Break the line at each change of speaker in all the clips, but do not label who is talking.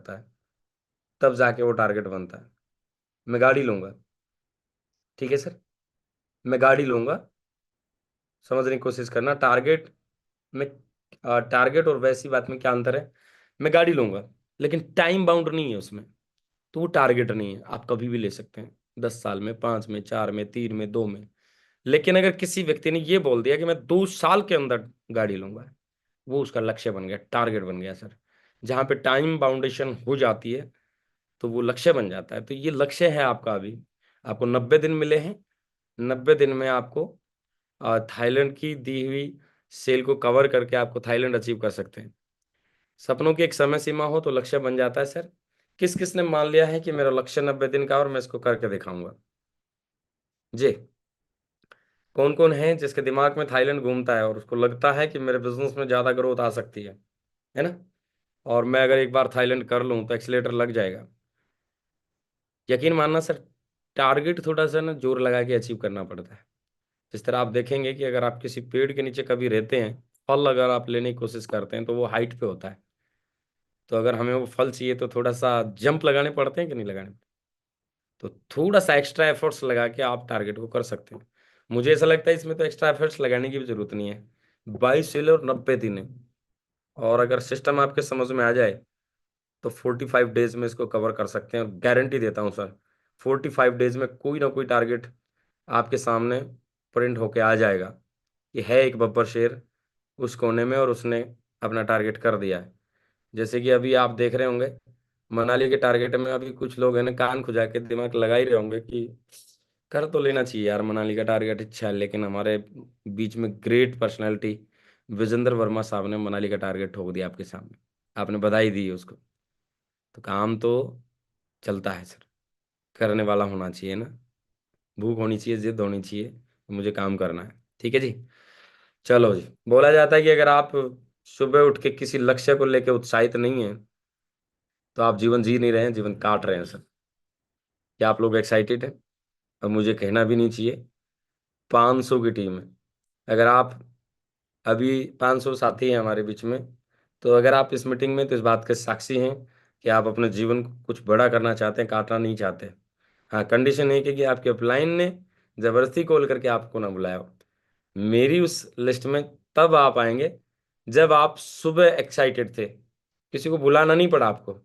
करता है, तब जाके वो टारगेट बनता है। मैं गाड़ी लूंगा, ठीक है सर, मैं गाड़ी लूंगा, समझने की कोशिश करना। टारगेट में टारगेट और वैसी बात में क्या अंतर है? मैं गाड़ी लूंगा, लेकिन टाइम बाउंड नहीं है उसमें, तो वो टारगेट नहीं है। आप कभी भी ले सकते हैं, 10 साल में, 5 में, 4 में, 3 में, 2 में। लेकिन अगर किसी व्यक्ति ने ये बोल दिया कि मैं 2 साल के अंदर गाड़ी लूंगा, वो उसका लक्ष्य बन गया, टारगेट बन गया सर। जहां पे टाइम बाउंडेशन हो जाती है तो वो लक्ष्य बन जाता है। तो ये लक्ष्य है आपका अभी। आपको 90 दिन मिले हैं। 90 दिन में आपको थाईलैंड की दी हुई सेल को कवर करके आपको थाईलैंड अचीव कर सकते हैं। सपनों की एक समय सीमा हो तो लक्ष्य बन जाता है सर। किस किस ने मान लिया है कि मेरा लक्ष्य 90 दिन का और मैं इसको करके दिखाऊंगा? जी। कौन कौन है जिसके दिमाग में थाईलैंड घूमता है और उसको लगता है कि मेरे बिजनेस में ज्यादा ग्रोथ आ सकती है ना? और मैं अगर एक बार थाईलैंड कर लूं तो एक्सीलेटर लग जाएगा। यकीन मानना सर, टारगेट थोड़ा सा ना जोर लगा के अचीव करना पड़ता है। जिस तरह आप देखेंगे कि अगर आप किसी पेड़ के नीचे कभी रहते हैं, फल अगर आप लेने की कोशिश करते हैं तो वो हाइट पे होता है। तो अगर हमें वो फल चाहिए तो थोड़ा सा जंप लगाने पड़ते हैं कि नहीं लगाने? तो थोड़ा सा एक्स्ट्रा एफर्ट्स लगा के आप टारगेट को कर सकते हैं। मुझे ऐसा लगता है इसमें तो एक्स्ट्रा एफर्ट्स लगाने की भी जरूरत नहीं है। 22 सेल और 90 दिन है। और अगर सिस्टम आपके समझ में आ जाए तो 45 डेज में इसको कवर कर सकते हैं, और गारंटी देता हूँ सर, 45 डेज में कोई ना कोई टारगेट आपके सामने प्रिंट होके आ जाएगा कि है एक बब्बर शेर उस कोने में और उसने अपना टारगेट कर दिया है। जैसे कि अभी आप देख रहे होंगे मनाली के टारगेट में अभी कुछ लोग हैं ना, कान खुजा के दिमाग लगा ही रहे होंगे कि कर तो लेना चाहिए यार, मनाली का टारगेट अच्छा है। लेकिन हमारे बीच में ग्रेट पर्सनैलिटी विजेंद्र वर्मा साहब ने मनाली का टारगेट ठोक दिया आपके सामने, आपने बधाई दी उसको। तो काम तो चलता है सर, करने वाला होना चाहिए ना, भूख होनी चाहिए, जिद होनी चाहिए, मुझे काम करना है। ठीक है जी। चलो जी, बोला जाता है कि अगर आप सुबह उठ के किसी लक्ष्य को लेकर उत्साहित नहीं है तो आप जीवन जी नहीं रहे हैं, जीवन काट रहे हैं सर। क्या आप लोग एक्साइटेड हैं? अब मुझे कहना भी नहीं चाहिए। 500 की टीम है। अगर आप अभी 500 साथी हैं हमारे बीच में, तो अगर आप इस मीटिंग में तो इस बात के साक्षी हैं कि आप अपने जीवन को कुछ बड़ा करना चाहते हैं, काटना नहीं चाहते। हाँ, कंडीशन है कि आपके अपलाइन ने जबरदस्ती कॉल करके आपको ना बुलाया हो। मेरी उस लिस्ट में तब आप आएंगे जब आप सुबह एक्साइटेड थे, किसी को बुलाना नहीं पड़ा आपको,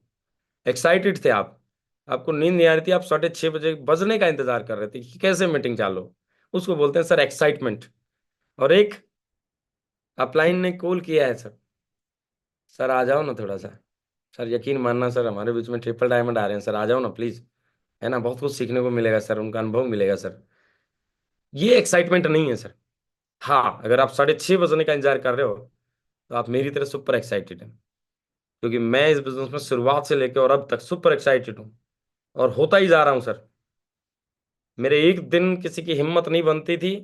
एक्साइटेड थे आप। आपको नींद नहीं आ रही थी, आप 6:30 बजे बजने का इंतजार कर रहे थे कि कैसे मीटिंग चालू हो। उसको बोलते हैं सर एक्साइटमेंट। और एक अपलाइन ने कॉल किया है सर, सर आ जाओ ना थोड़ा सा। सर यकीन मानना सर, हमारे बीच में ट्रिपल डायमंड आ रहे हैं सर, आ जाओ ना प्लीज। है ना, बहुत कुछ सीखने को मिलेगा सर, उनका अनुभव मिलेगा सर। ये एक्साइटमेंट नहीं है सर। हाँ, अगर आप 6:30 बजने का इंतजार कर रहे हो तो आप मेरी तरह सुपर एक्साइटेड हैं, क्योंकि मैं इस बिजनेस में शुरुआत से लेकर और अब तक सुपर एक्साइटेड हूँ, और होता ही जा रहा हूँ सर। मेरे एक दिन किसी की हिम्मत नहीं बनती थी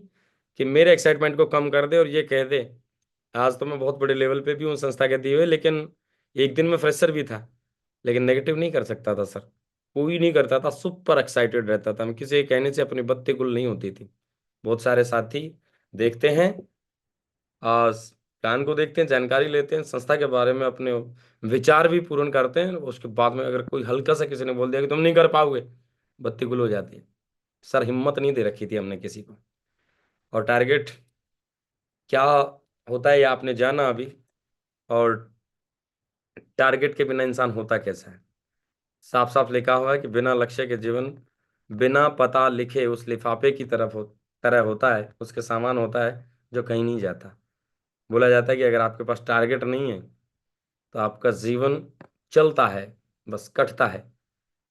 कि मेरे एक्साइटमेंट को कम कर दे और ये कह दे। आज तो मैं बहुत बड़े लेवल पे भी हूँ संस्था के दिए हुए, लेकिन एक दिन में फ्रेशर भी था, लेकिन नेगेटिव नहीं कर सकता था सर। कोई नहीं करता था, सुपर एक्साइटेड रहता था मैं, किसी के कहने से अपनी बत्ती गुल नहीं होती थी। बहुत सारे साथी देखते हैं, प्लान को देखते हैं, जानकारी लेते हैं, संस्था के बारे में अपने विचार भी पूर्ण करते हैं, उसके बाद में अगर कोई हल्का सा किसी ने बोल दिया कि तुम नहीं कर पाओगे, बत्ती गुल हो जाती है। सर हिम्मत नहीं दे रखी थी हमने किसी को। और टारगेट क्या होता है ये आपने जाना अभी। और टारगेट के बिना इंसान होता कैसा है? साफ साफ लिखा हुआ है कि बिना लक्ष्य के जीवन बिना पता लिखे उस लिफाफे की तरह होता है, उसके सामान होता है जो कहीं नहीं जाता। बोला जाता है कि अगर आपके पास टारगेट नहीं है तो आपका जीवन चलता है, बस कटता है।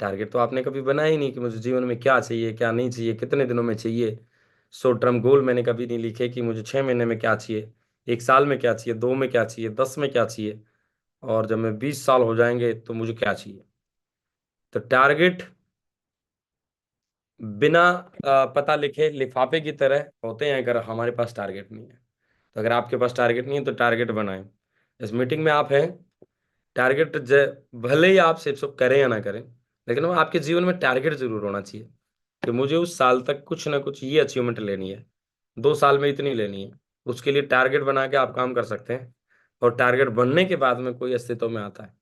टारगेट तो आपने कभी बनाया ही नहीं कि मुझे जीवन में क्या चाहिए, क्या नहीं चाहिए, कितने दिनों में चाहिए। शॉर्ट टर्म गोल मैंने कभी नहीं लिखे कि मुझे 6 महीने में क्या चाहिए, 1 साल में क्या चाहिए, 2 में क्या चाहिए, 10 में क्या चाहिए, और जब मैं 20 साल हो जाएंगे तो मुझे क्या चाहिए। तो टारगेट बिना पता लिखे लिफाफे की तरह होते हैं अगर हमारे पास टारगेट नहीं है। तो अगर आपके पास टारगेट नहीं है तो टारगेट बनाएं। इस मीटिंग में आप हैं, टारगेट भले ही आप सिर्फ करें या ना करें, लेकिन वो आपके जीवन में टारगेट जरूर होना चाहिए कि मुझे उस साल तक कुछ ना कुछ ये अचीवमेंट लेनी है, 2 साल में इतनी लेनी है। उसके लिए टारगेट बना के आप काम कर सकते हैं, और टारगेट बनने के बाद में कोई अस्तित्व में आता है।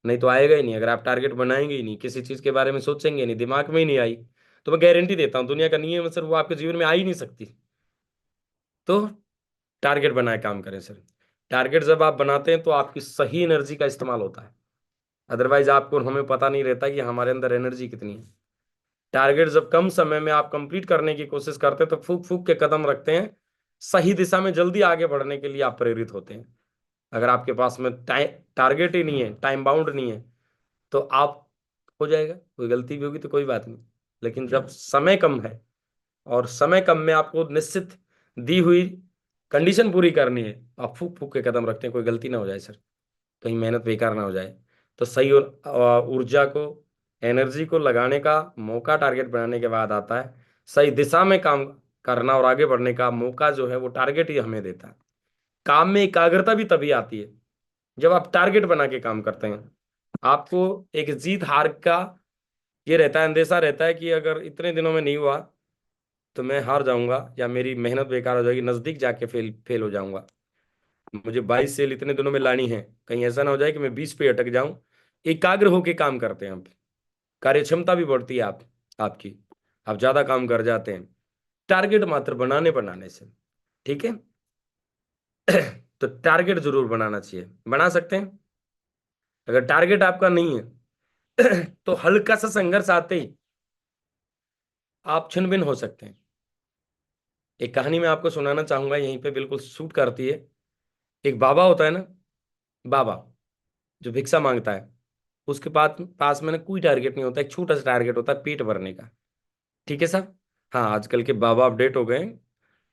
नहीं तो आएगा ही नहीं। अगर आप टारगेट बनाएंगे ही नहीं, किसी चीज के बारे में सोचेंगे नहीं, दिमाग में ही नहीं आई, तो मैं गारंटी देता हूँ दुनिया का नियम है सर, वो आपके जीवन में आ ही नहीं सकती। तो टारगेट बनाए काम करें सर। टारगेट जब आप बनाते हैं तो आपकी सही एनर्जी का इस्तेमाल होता है। अदरवाइज आपको हमें पता नहीं रहता कि हमारे अंदर एनर्जी कितनी है। टारगेट जब कम समय में आप कंप्लीट करने की कोशिश करते हैं तो फूक फूक के कदम रखते हैं, सही दिशा में जल्दी आगे बढ़ने के लिए आप प्रेरित होते हैं। अगर आपके पास में टाइम टारगेट ही नहीं है, टाइम बाउंड नहीं है, तो आप हो जाएगा, कोई गलती भी होगी तो कोई बात नहीं। लेकिन जब समय कम है और समय कम में आपको निश्चित दी हुई कंडीशन पूरी करनी है, आप फूक फूक के कदम रखते हैं, कोई गलती ना हो जाए सर, कहीं मेहनत बेकार ना हो जाए। तो सही ऊर्जा को, एनर्जी को लगाने का मौका टारगेट बनाने के बाद आता है। सही दिशा में काम करना और आगे बढ़ने का मौका जो है वो टारगेट ही हमें देता है। काम में एकाग्रता भी तभी आती है जब आप टारगेट बना के काम करते हैं। आपको एक जीत हार का ये रहता है, अंदेशा रहता है कि अगर इतने दिनों में नहीं हुआ तो मैं हार जाऊंगा या मेरी मेहनत बेकार हो जाएगी, नजदीक जाके फेल फेल हो जाऊंगा। मुझे 22 सेल इतने दिनों में लानी है, कहीं ऐसा ना हो जाए कि मैं 20 पे अटक जाऊं। एकाग्र होके काम करते हैं हम, कार्य क्षमता भी बढ़ती है आपकी, आप ज्यादा काम कर जाते हैं टारगेट मात्र बनाने बनाने से। ठीक है। तो टारगेट जरूर बनाना चाहिए, बना सकते हैं। अगर टारगेट आपका नहीं है तो हल्का सा संघर्ष आते ही आप छिन भिन हो सकते हैं। एक कहानी मैं आपको सुनाना चाहूंगा, यहीं पे बिल्कुल सूट करती है। एक बाबा होता है ना, बाबा जो भिक्षा मांगता है, उसके पास पास में ना कोई टारगेट नहीं होता, एक छोटा सा टारगेट होता है पेट भरने का। ठीक है साहब। हाँ, आजकल के बाबा अपडेट हो गए हैं,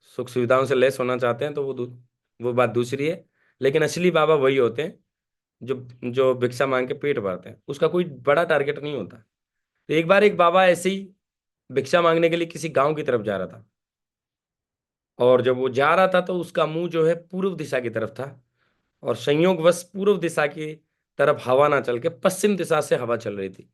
सुख सुविधाओं से लैस होना चाहते हैं, तो वो बात दूसरी है। लेकिन असली बाबा वही होते हैं जो जो भिक्षा मांग के पेट भरते हैं, उसका कोई बड़ा टारगेट नहीं होता। तो एक बार एक बाबा ऐसे ही भिक्षा मांगने के लिए किसी गांव की तरफ जा रहा था, और जब वो जा रहा था तो उसका मुंह जो है पूर्व दिशा की तरफ था, और संयोगवश पूर्व दिशा की तरफ हवा ना चल के पश्चिम दिशा से हवा चल रही थी।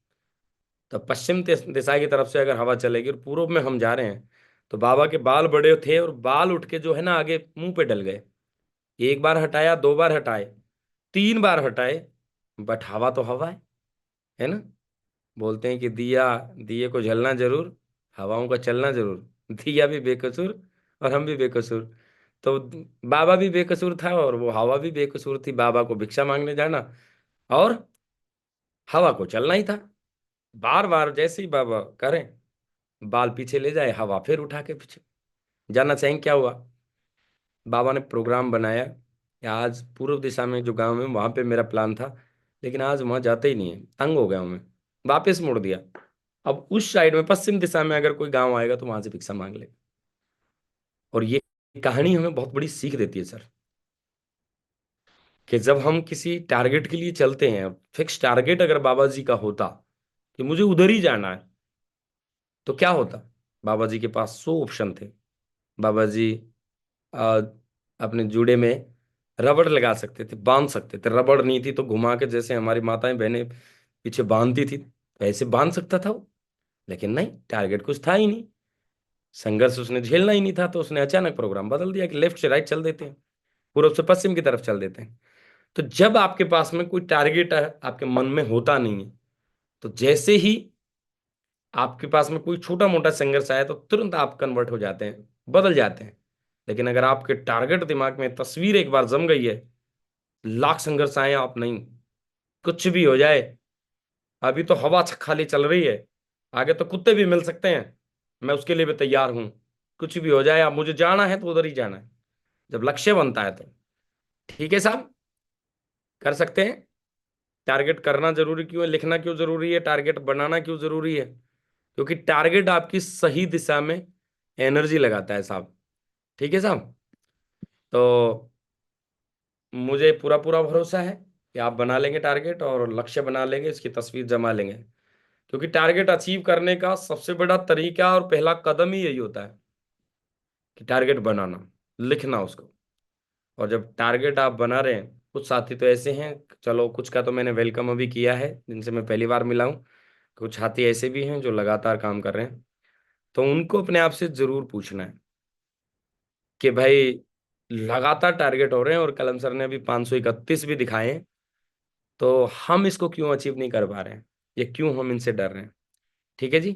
तो पश्चिम दिशा की तरफ से अगर हवा चलेगी और पूर्व में हम जा रहे हैं, तो बाबा के बाल बड़े थे और बाल उठ के जो है ना आगे मुंह पे डल गए। एक बार हटाया, दो बार हटाए, तीन बार हटाए, बट हवा तो हवा है ना। बोलते हैं कि दिया, दिए को जलना जरूर, हवाओं का चलना जरूर। दिया भी बेकसूर और हम भी बेकसूर। तो बाबा भी बेकसूर था और वो हवा भी बेकसूर थी, बाबा को भिक्षा मांगने जाना और हवा को चलना ही था। बार बार जैसे ही बाबा करें, बाल पीछे ले जाए, हवा फिर उठा के पीछे। जानना चाहेंगे क्या हुआ? बाबा ने प्रोग्राम बनाया कि आज पूर्व दिशा में जो गांव है वहां पे मेरा प्लान था, लेकिन आज वहां जाते ही नहीं है, तंग हो गया हूं मैं, वापस मोड़ दिया। अब उस साइड में पश्चिम दिशा में अगर कोई गांव आएगा तो वहां से भिक्षा मांग ले। और ये कहानी हमें बहुत बड़ी सीख देती है सर, कि जब हम किसी टारगेट के लिए चलते हैं, फिक्स टारगेट अगर बाबा जी का होता कि मुझे उधर ही जाना है, तो क्या होता? बाबा जी के पास 100 ऑप्शन थे। बाबा जी आ, अपने जूड़े में रबड़ लगा सकते थे, बांध सकते थे। रबड़ नहीं थी तो घुमा के, जैसे हमारी माताएं बहनें पीछे बांधती थी, तो ऐसे बांध सकता था वो। लेकिन नहीं, टारगेट कुछ था ही नहीं, संघर्ष उसने झेलना ही नहीं था, तो उसने अचानक प्रोग्राम बदल दिया कि लेफ्ट से राइट चल देते हैं, पूर्व से पश्चिम की तरफ चल देते हैं। तो जब आपके पास में कोई टारगेट आपके मन में होता नहीं है, तो जैसे ही आपके पास में कोई छोटा मोटा संघर्ष आया तो तुरंत आप कन्वर्ट हो जाते हैं, बदल जाते हैं। लेकिन अगर आपके टारगेट दिमाग में तस्वीर एक बार जम गई है, लाख संघर्ष आए आप नहीं, कुछ भी हो जाए, अभी तो हवा खाली चल रही है, आगे तो कुत्ते भी मिल सकते हैं, मैं उसके लिए भी तैयार हूं। कुछ भी हो जाए, अब मुझे जाना है तो उधर ही जाना है। जब लक्ष्य बनता है तो ठीक है साहब, कर सकते हैं। टारगेट करना जरूरी क्यों है, लिखना क्यों जरूरी है, टारगेट बनाना क्यों जरूरी है? क्योंकि टारगेट आपकी सही दिशा में एनर्जी लगाता है साहब। ठीक है साहब। तो मुझे पूरा पूरा भरोसा है कि आप बना लेंगे टारगेट और लक्ष्य बना लेंगे, इसकी तस्वीर जमा लेंगे। क्योंकि टारगेट अचीव करने का सबसे बड़ा तरीका और पहला कदम ही यही होता है कि टारगेट बनाना, लिखना उसको। और जब टारगेट आप बना रहे हैं, कुछ साथी तो ऐसे हैं, चलो कुछ का तो मैंने वेलकम अभी किया है जिनसे मैं पहली बार मिला हूँ, कुछ साथी ऐसे भी हैं जो लगातार काम कर रहे हैं। तो उनको अपने आप से जरूर पूछना है कि भाई लगातार टारगेट हो रहे हैं और कलम सर ने अभी 531 भी दिखाए हैं, तो हम इसको क्यों अचीव नहीं कर पा रहे हैं, ये क्यों हम इनसे डर रहे हैं। ठीक है जी।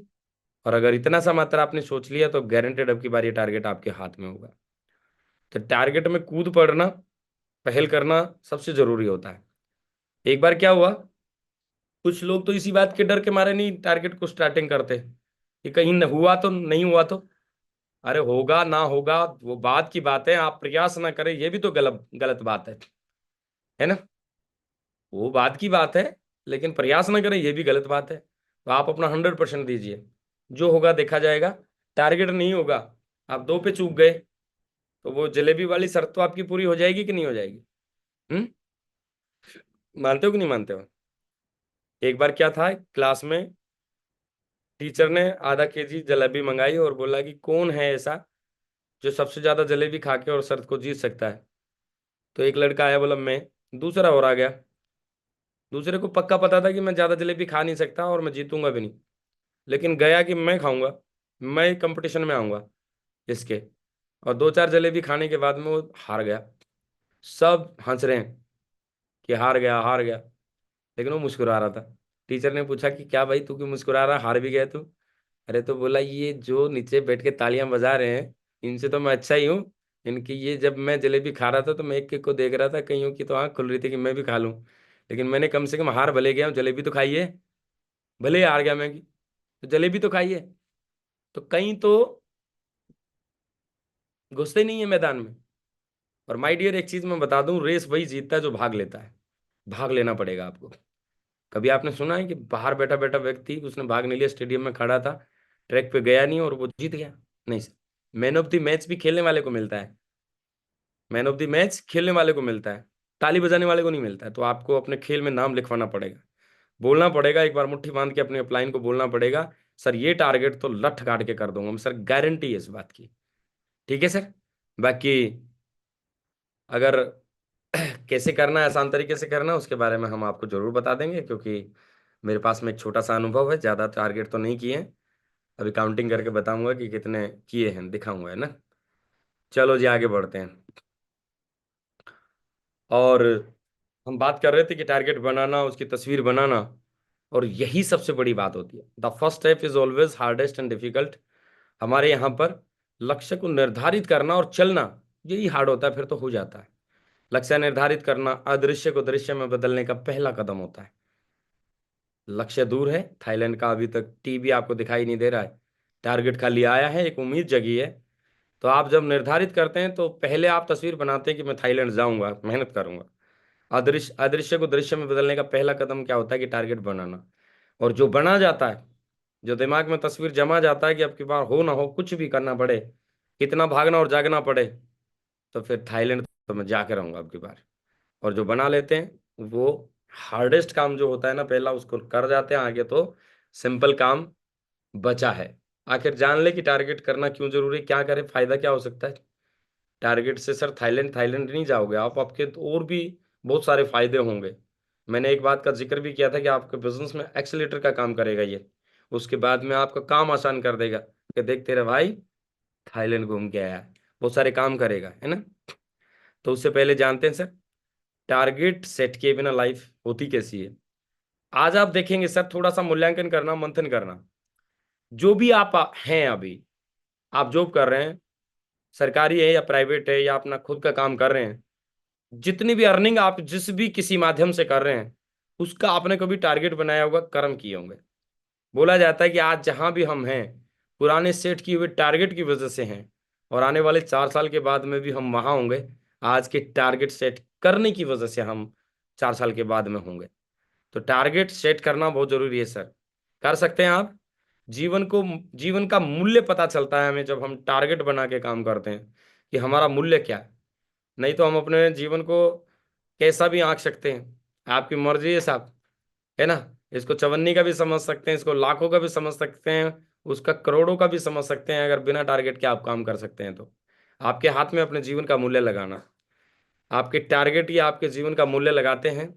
और अगर इतना सा मात्रा आपने सोच लिया तो गारंटेड अब की बार ये टारगेट आपके हाथ में होगा। तो टारगेट में कूद पड़ना, पहल करना सबसे जरूरी होता है। एक बार क्या हुआ, कुछ लोग तो इसी बात के डर के मारे नहीं टारगेट को स्टार्टिंग करते कि कहीं न हुआ तो नहीं हुआ तो। अरे होगा ना होगा वो बात की बात है, आप प्रयास ना करें ये भी तो गलत गलत बात है ना। वो बात की बात है, लेकिन प्रयास ना करें ये भी गलत बात है। तो आप अपना 100% दीजिए, जो होगा देखा जाएगा। टारगेट नहीं होगा, आप दो पे चूक गए, तो वो जलेबी वाली शर्त तो आपकी पूरी हो जाएगी कि नहीं हो जाएगी। हम्म। मानते हो कि नहीं मानते हो। एक बार क्या था क्लास में, टीचर ने आधा केजी जलेबी मंगाई और बोला कि कौन है ऐसा जो सबसे ज्यादा जलेबी खा के और शर्त को जीत सकता है। तो एक लड़का आया, बोला मैं। दूसरा और आ गया। दूसरे को पक्का पता था कि मैं ज्यादा जलेबी खा नहीं सकता और मैं जीतूंगा भी नहीं, लेकिन गया कि मैं खाऊंगा, मैं कंपटीशन में आऊंगा इसके। और दो चार जलेबी खाने के बाद में वो हार गया। सब हंस रहे हैं कि हार गया हार गया, लेकिन वो मुस्कुरा रहा था। टीचर ने पूछा कि क्या भाई तू क्यों मुस्कुरा रहा, हार भी गया तू। अरे तो बोला ये जो नीचे बैठ के तालियां बजा रहे हैं इनसे तो मैं अच्छा ही हूँ। इनकी ये जब मैं जलेबी खा रहा था तो मैं एक एक को देख रहा था, कईयों की तो आंख खुल रही थी कि मैं भी खा लूं। लेकिन मैंने कम से कम हार भले गया हूं, जलेबी तो खाई है। भले ही हार गया मैं, तो जलेबी तो खाई है। तो कहीं तो घुसते ही नहीं है मैदान में। और माय डियर एक चीज मैं बता दूं, रेस वही जीतता है जो भाग लेता है। भाग लेना पड़ेगा आपको। कभी आपने सुना है कि बाहर बैठा बैठा व्यक्ति, उसने भाग नहीं लिया, स्टेडियम में खड़ा था, ट्रैक पे गया नहीं और वो जीत गया। नहीं sir. Man of the match भी खेलने वाले को मिलता है। मैन ऑफ द मैच खेलने वाले को मिलता है, ताली बजाने वाले को नहीं मिलता है। तो आपको अपने खेल में नाम लिखवाना पड़ेगा। बोलना पड़ेगा एक बार, मुट्ठी बांध के अपने अपलाइन को बोलना पड़ेगा, सर ये टारगेट तो लठ काट के कर दूंगा मैं सर, गारंटी है इस बात की। ठीक है सर। बाकी अगर कैसे करना है, आसान तरीके से करना है, उसके बारे में हम आपको जरूर बता देंगे, क्योंकि मेरे पास में एक छोटा सा अनुभव है, ज़्यादा टारगेट तो नहीं किए हैं। अभी काउंटिंग करके बताऊंगा कि कितने किए हैं, दिखाऊंगा, है ना। चलो जी आगे बढ़ते हैं। और हम बात कर रहे थे कि टारगेट बनाना, उसकी तस्वीर बनाना, और यही सबसे बड़ी बात होती है। The first step is always hardest and difficult. हमारे यहाँ पर लक्ष्य को निर्धारित करना और चलना, यही हार्ड होता है, फिर तो हो जाता है। लक्ष्य निर्धारित करना अदृश्य को दृश्य में बदलने का पहला कदम होता है। लक्ष्य दूर है, थाईलैंड का अभी तक टी भी आपको दिखाई नहीं दे रहा है, टारगेट खाली आया है, एक उम्मीद जगी है। तो आप जब निर्धारित करते हैं तो पहले आप तस्वीर बनाते हैं कि मैं थाईलैंड जाऊंगा, मेहनत करूंगा। अदृश्य अदृश्य को दृश्य में बदलने का पहला कदम क्या होता है कि टारगेट बनाना। और जो बना जाता है, जो दिमाग में तस्वीर जमा जाता है कि अब की बार हो ना हो कुछ भी करना पड़े, कितना भागना और जागना पड़े, तो फिर थाईलैंड तो मैं जाके रहूंगा अब की बार। और जो बना लेते हैं वो हार्डेस्ट काम जो होता है ना पहला, उसको कर जाते हैं, आगे तो सिंपल काम बचा है। आखिर जान ले कि टारगेट करना क्यों जरूरी है, क्या करें, फायदा क्या हो सकता है। टारगेट से सर थाईलैंड थाईलैंड नहीं जाओगे आप, आपके तो और भी बहुत सारे फायदे होंगे। मैंने एक बात का जिक्र भी किया था कि आपके बिजनेस में एक्सीलेटर का काम करेगा ये। उसके बाद में आपका काम आसान कर देगा कि देख तेरा भाई थाईलैंड घूम के आया, बहुत सारे काम करेगा, है ना। तो उससे पहले जानते हैं सर, टारगेट सेट किए बिना लाइफ होती कैसी है। आज आप देखेंगे सर, थोड़ा सा मूल्यांकन करना, मंथन करना। जो भी आप हैं अभी, आप जॉब कर रहे हैं, सरकारी है या प्राइवेट है या अपना खुद का काम कर रहे हैं, जितनी भी अर्निंग आप जिस भी किसी माध्यम से कर रहे हैं, उसका आपने कभी टारगेट बनाया होगा, कर्म किए होंगे। बोला जाता है कि आज जहां भी हम हैं, पुराने सेट किए हुए टारगेट की वजह से हैं, और आने वाले 4 साल के बाद में भी हम वहां होंगे, आज के टारगेट सेट करने की वजह से हम 4 साल के बाद में होंगे। तो टारगेट सेट करना बहुत जरूरी है सर। कर सकते हैं आप। जीवन को, जीवन का मूल्य पता चलता है हमें जब हम टारगेट बना के काम करते हैं कि हमारा मूल्य क्या है। नहीं तो हम अपने जीवन को कैसा भी आंक सकते हैं, आपकी मर्जी है साहब, है ना। इसको चवन्नी का भी समझ सकते हैं, इसको लाखों का भी समझ सकते हैं, उसका करोड़ों का भी समझ सकते हैं। अगर बिना टारगेट के आप काम कर सकते हैं तो आपके हाथ में अपने जीवन का मूल्य लगाना। आपके टारगेट ही आपके जीवन का मूल्य लगाते हैं।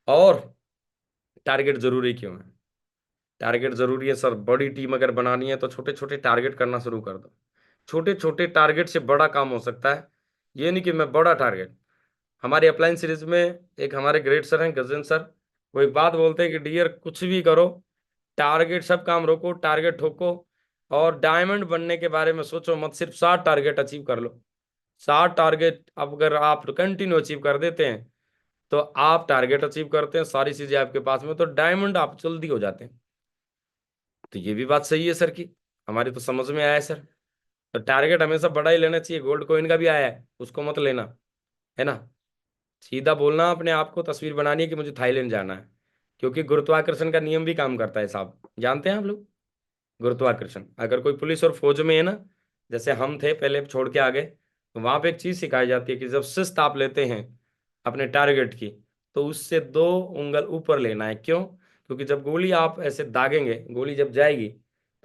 और टारगेट जरूरी क्यों है। टारगेट जरूरी है सर, बड़ी टीम अगर बनानी है तो छोटे छोटे टारगेट करना शुरू कर दो। छोटे छोटे टारगेट से बड़ा काम हो सकता है। ये नहीं कि मैं बड़ा टारगेट, हमारी अपलाइन सीरीज में एक हमारे ग्रेट सर हैं, गजन सर, वो एक बात बोलते हैं कि डियर कुछ भी करो, टारगेट सब काम रोको, टारगेट ठोको, और डायमंड बनने के बारे में सोचो मत, सिर्फ 60 टारगेट अचीव कर लो। 60 टारगेट अब अगर आप कंटिन्यू अचीव कर देते हैं, तो आप टारगेट अचीव करते हैं, सारी चीजें आपके पास में, तो डायमंड आप जल्दी हो जाते हैं। तो ये भी बात सही है सर की, हमारी तो समझ में आया है सर। तो टारगेट हमेशा बड़ा ही लेना चाहिए, गोल्ड कॉइन का भी आया है, उसको मत लेना, है ना। सीधा बोलना अपने आप को, तस्वीर बनानी है कि मुझे थाईलैंड जाना है, क्योंकि गुरुत्वाकर्षण का नियम भी काम करता है साहब, जानते हैं आप लोग। गुरुत्वाकर्षण, अगर कोई पुलिस और फौज में है ना, जैसे हम थे पहले छोड़ के आ गए, तो वहां पे एक चीज सिखाई जाती है कि जब शिस्त आप लेते हैं अपने टारगेट की, तो उससे 2 उंगल ऊपर लेना है। क्यों? क्योंकि जब गोली आप ऐसे दागेंगे, गोली जब जाएगी,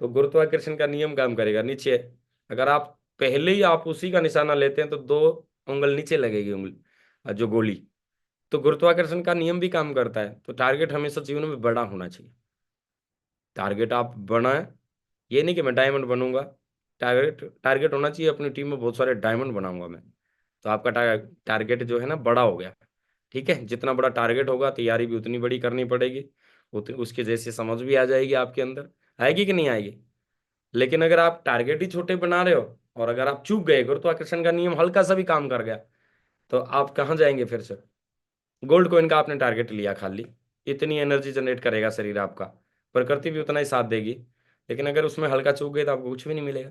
तो गुरुत्वाकर्षण का नियम काम करेगा नीचे। अगर आप पहले ही आप उसी का निशाना लेते हैं, तो 2 उंगल नीचे लगेगी, उंगली जो गोली। तो गुरुत्वाकर्षण का नियम भी काम करता है, तो टारगेट हमेशा जीवन में बड़ा होना चाहिए। टारगेट आप बनाएं, ये नहीं कि मैं डायमंड बनूंगा, टारगेट टारगेट होना चाहिए अपनी टीम में बहुत सारे डायमंड बनाऊंगा मैं। तो आपका टारगेट जो है ना बड़ा हो गया। ठीक है, जितना बड़ा टारगेट होगा, तैयारी भी उतनी बड़ी करनी पड़ेगी, उसके जैसे समझ भी आ जाएगी आपके अंदर, आएगी कि नहीं आएगी। लेकिन अगर आप टारगेट ही छोटे बना रहे हो, और अगर आप चूक गए, गुरुत्वाकर्षण का नियम हल्का सा भी काम कर गया, तो आप कहाँ जाएंगे फिर से। गोल्ड कॉइन का आपने टारगेट लिया खाली, इतनी एनर्जी जनरेट करेगा शरीर आपका, प्रकृति भी उतना ही साथ देगी, लेकिन अगर उसमें हल्का चूक गए तो आपको कुछ भी नहीं मिलेगा।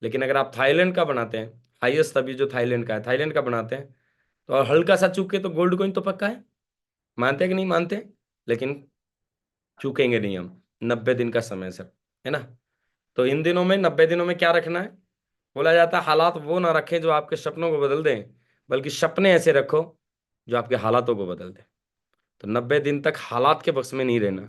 लेकिन अगर आप थाईलैंड का बनाते हैं, हाईएस्ट अभी जो थाईलैंड का है, थाईलैंड का बनाते हैं, तो और हल्का सा चूके तो गोल्ड कॉइन तो पक्का है। मानते हैं कि नहीं मानते? लेकिन चूकेंगे नहीं हम, 90 दिन का समय है सर, है ना। तो इन दिनों में, 90 दिनों में क्या रखना है? बोला जाता है हालात वो ना रखें जो आपके सपनों को बदल दें, बल्कि सपने ऐसे रखो जो आपके हालातों को बदल दें। तो 90 दिन तक हालात के बस में नहीं रहना।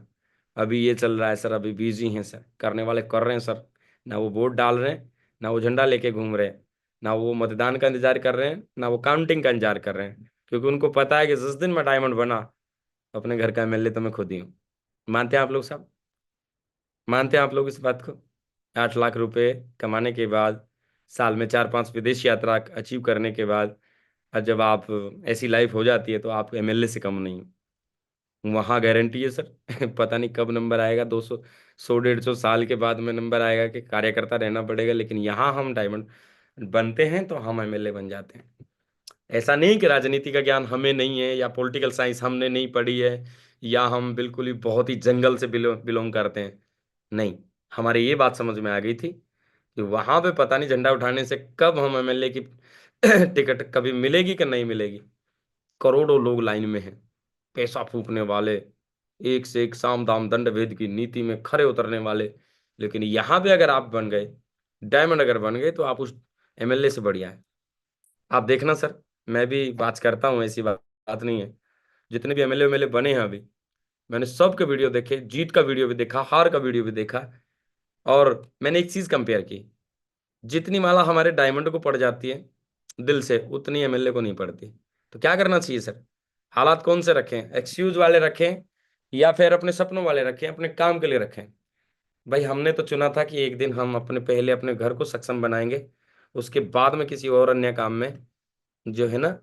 अभी ये चल रहा है सर, अभी बिजी हैं सर, करने वाले कर रहे हैं सर, ना वो वोट डाल रहे हैं, ना वो झंडा लेके घूम रहे हैं, ना वो मतदान का इंतजार कर रहे हैं, ना वो काउंटिंग का इंतजार कर रहे हैं, क्योंकि उनको पता है कि जिस दिन मैं डायमंड बना, अपने घर का एमएलए तो मैं खुद ही हूँ। मानते हैं आप लोग साहब? मानते हैं आप लोग इस बात को? 8 लाख रुपए कमाने के बाद, साल में 4-5 विदेश यात्रा अचीव करने के बाद, और जब आप ऐसी लाइफ हो जाती है, तो आप एमएलए से कम नहीं। वहां गारंटी है सर पता नहीं कब नंबर आएगा, 200, 100-150 साल के बाद में नंबर आएगा कि कार्यकर्ता रहना पड़ेगा, लेकिन यहाँ हम डायमंड बनते हैं तो हम एमएलए बन जाते हैं। ऐसा नहीं कि राजनीति का ज्ञान हमें नहीं है, या पॉलिटिकल साइंस हमने नहीं पढ़ी है, या हम बिल्कुल ही बहुत ही जंगल से बिलोंग करते हैं। नहीं, हमारी ये बात समझ में आ गई थी कि वहां पे पता नहीं झंडा उठाने से कब हम एमएलए की टिकट कभी मिलेगी कि नहीं मिलेगी। करोड़ों लोग लाइन में हैं, पैसा फूकने वाले, एक से एक साम दाम दंड भेद की नीति में खरे उतरने वाले। लेकिन यहाँ पे अगर आप बन गए, डायमंड अगर बन गए, तो आप उस एमएलए से बढ़िया है। आप देखना सर, मैं भी बात करता हूँ, ऐसी बात नहीं है। जितने भी एमएलए एमएलए बने हैं अभी, मैंने सबके वीडियो देखे, जीत का वीडियो भी देखा, हार का वीडियो भी देखा, और मैंने एक चीज कंपेयर की, जितनी माला हमारे डायमंड को पड़ जाती है दिल से, उतनी एमएलए को नहीं पड़ती। तो क्या करना चाहिए सर? हालात कौन से रखें? एक्सक्यूज वाले रखें, या फिर अपने सपनों वाले रखें, अपने काम के लिए रखें? भाई हमने तो चुना था कि एक दिन हम अपने पहले अपने घर को सक्षम बनाएंगे, उसके बाद में किसी और अन्य काम में जो है ना,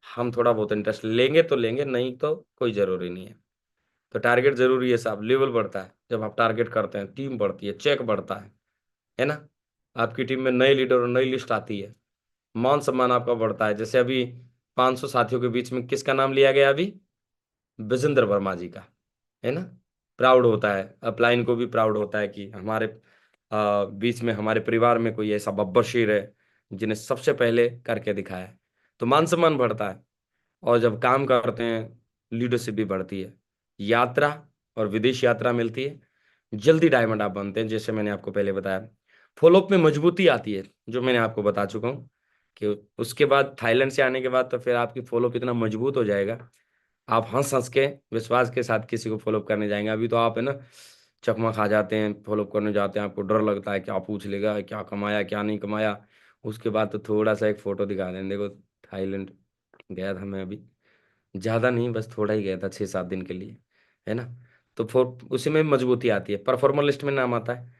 हम थोड़ा बहुत इंटरेस्ट लेंगे तो लेंगे, नहीं तो कोई जरूरी नहीं है। तो टारगेट जरूरी है साहब, लेवल बढ़ता है जब आप टारगेट करते हैं, टीम बढ़ती है, चेक बढ़ता है ना। आपकी टीम में नए लीडर और नई लिस्ट आती है, मान सम्मान आपका बढ़ता है। जैसे अभी 500 साथियों के बीच में किसका नाम लिया गया अभी? विजेंद्र वर्मा जी का, है ना। प्राउड होता है, अपलाइन को भी प्राउड होता है कि हमारे बीच में, हमारे परिवार में कोई ऐसा बब्बर शेर है जिन्हें सबसे पहले करके दिखाया है। तो मान सम्मान बढ़ता है, और जब काम करते हैं, लीडरशिप भी बढ़ती है, यात्रा और विदेश यात्रा मिलती है, जल्दी डायमंड आप बनते हैं, जैसे मैंने आपको पहले बताया। फॉलोअप में मजबूती आती है, जो मैंने आपको बता चुका हूँ, कि उसके बाद थाईलैंड से आने के बाद तो फिर आपकी फॉलोअप इतना मजबूत हो जाएगा, आप हंस हंस के, विश्वास के साथ किसी को फॉलोअप करने जाएंगे। अभी तो आप है ना, चकमा खा जाते हैं, फॉलोअप करने जाते हैं, आपको डर लगता है क्या पूछ लेगा, क्या कमाया क्या नहीं कमाया। उसके बाद तो थोड़ा सा एक फोटो दिखा दें, देखो थाईलैंड गया था मैं अभी, ज़्यादा नहीं, बस थोड़ा ही गया था, 6-7 दिन के लिए, है ना। तो उसी में मजबूती आती है, परफॉर्मर लिस्ट में नाम आता है।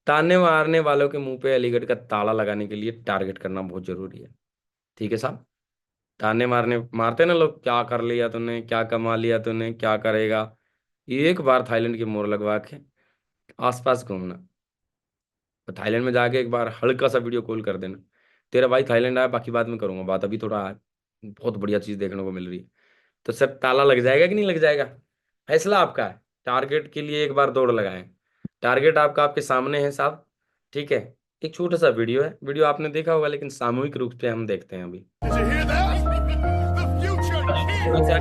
ताने मारने वालों के मुंह पे अलीगढ़ का ताला लगाने के लिए टारगेट करना बहुत जरूरी है। ठीक है साहब। ताने मारने मारते ना लोग, क्या कर लिया तूने, क्या कमा लिया तूने, क्या करेगा। एक बार थाईलैंड की मोर लगवा के आसपास घूमना। तो थाईलैंड में जाके एक बार हल्का सा वीडियो कॉल कर देना। तेरा भाई थाईलैंड आया, बाकी बाद में करूंगा बात, अभी थोड़ा बहुत बढ़िया चीज देखने को मिल रही है। तो सर ताला लग जाएगा कि नहीं लग जाएगा, फैसला आपका है। टारगेट के लिए एक बार दौड़ लगाएं। टारगेट आपका आपके सामने है साहब। ठीक है। एक छोटा सा वीडियो है, वीडियो आपने देखा होगा, लेकिन सामूहिक रूप से हम देखते हैं अभी।
Did you hear that? The future
थोड़ा सा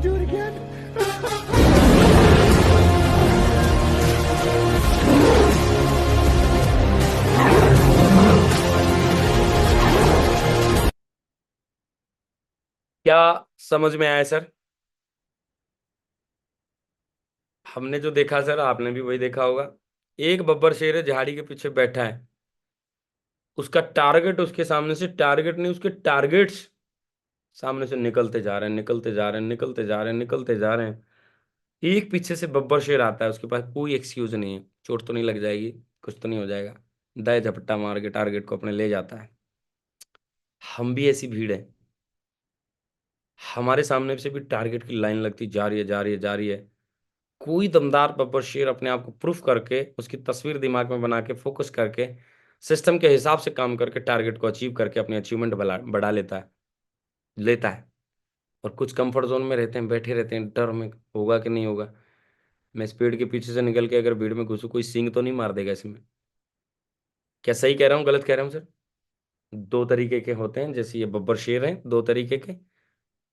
Do it again.
क्या समझ में आया सर? हमने जो देखा सर, आपने भी वही देखा होगा। एक बब्बर शेर है, झाड़ी के पीछे बैठा है। उसका टारगेट उसके सामने से, टारगेट नहीं उसके टारगेट्स सामने से निकलते जा रहे हैं, निकलते जा रहे हैं, निकलते जा रहे हैं, निकलते जा रहे हैं। एक पीछे से बब्बर शेर आता है, उसके पास कोई एक्सक्यूज नहीं है। चोट तो नहीं लग जाएगी, कुछ तो नहीं हो जाएगा। दाएं झपट्टा मार के टारगेट को अपने ले जाता है। हम भी ऐसी भीड़ है, हमारे सामने से भी टारगेट की लाइन लगती जा रही है, जा रही है, जा रही है। कोई दमदार बब्बर शेर अपने आप को प्रूफ करके, उसकी तस्वीर दिमाग में बना के, फोकस करके, सिस्टम के हिसाब से काम करके, टारगेट को अचीव करके अपनी अचीवमेंट बढ़ा बढ़ा लेता है, लेता है। और कुछ कंफर्ट जोन में रहते हैं, बैठे रहते हैं डर में, होगा कि नहीं होगा। मैं स्पीड के पीछे से निकल के अगर भीड़ में घुसूं, कोई सींग तो नहीं मार देगा इसमें। क्या सही कह रहा हूँ, गलत कह रहा हूँ सर? दो तरीके के होते हैं, जैसे ये बब्बर शेर हैं दो तरीके के।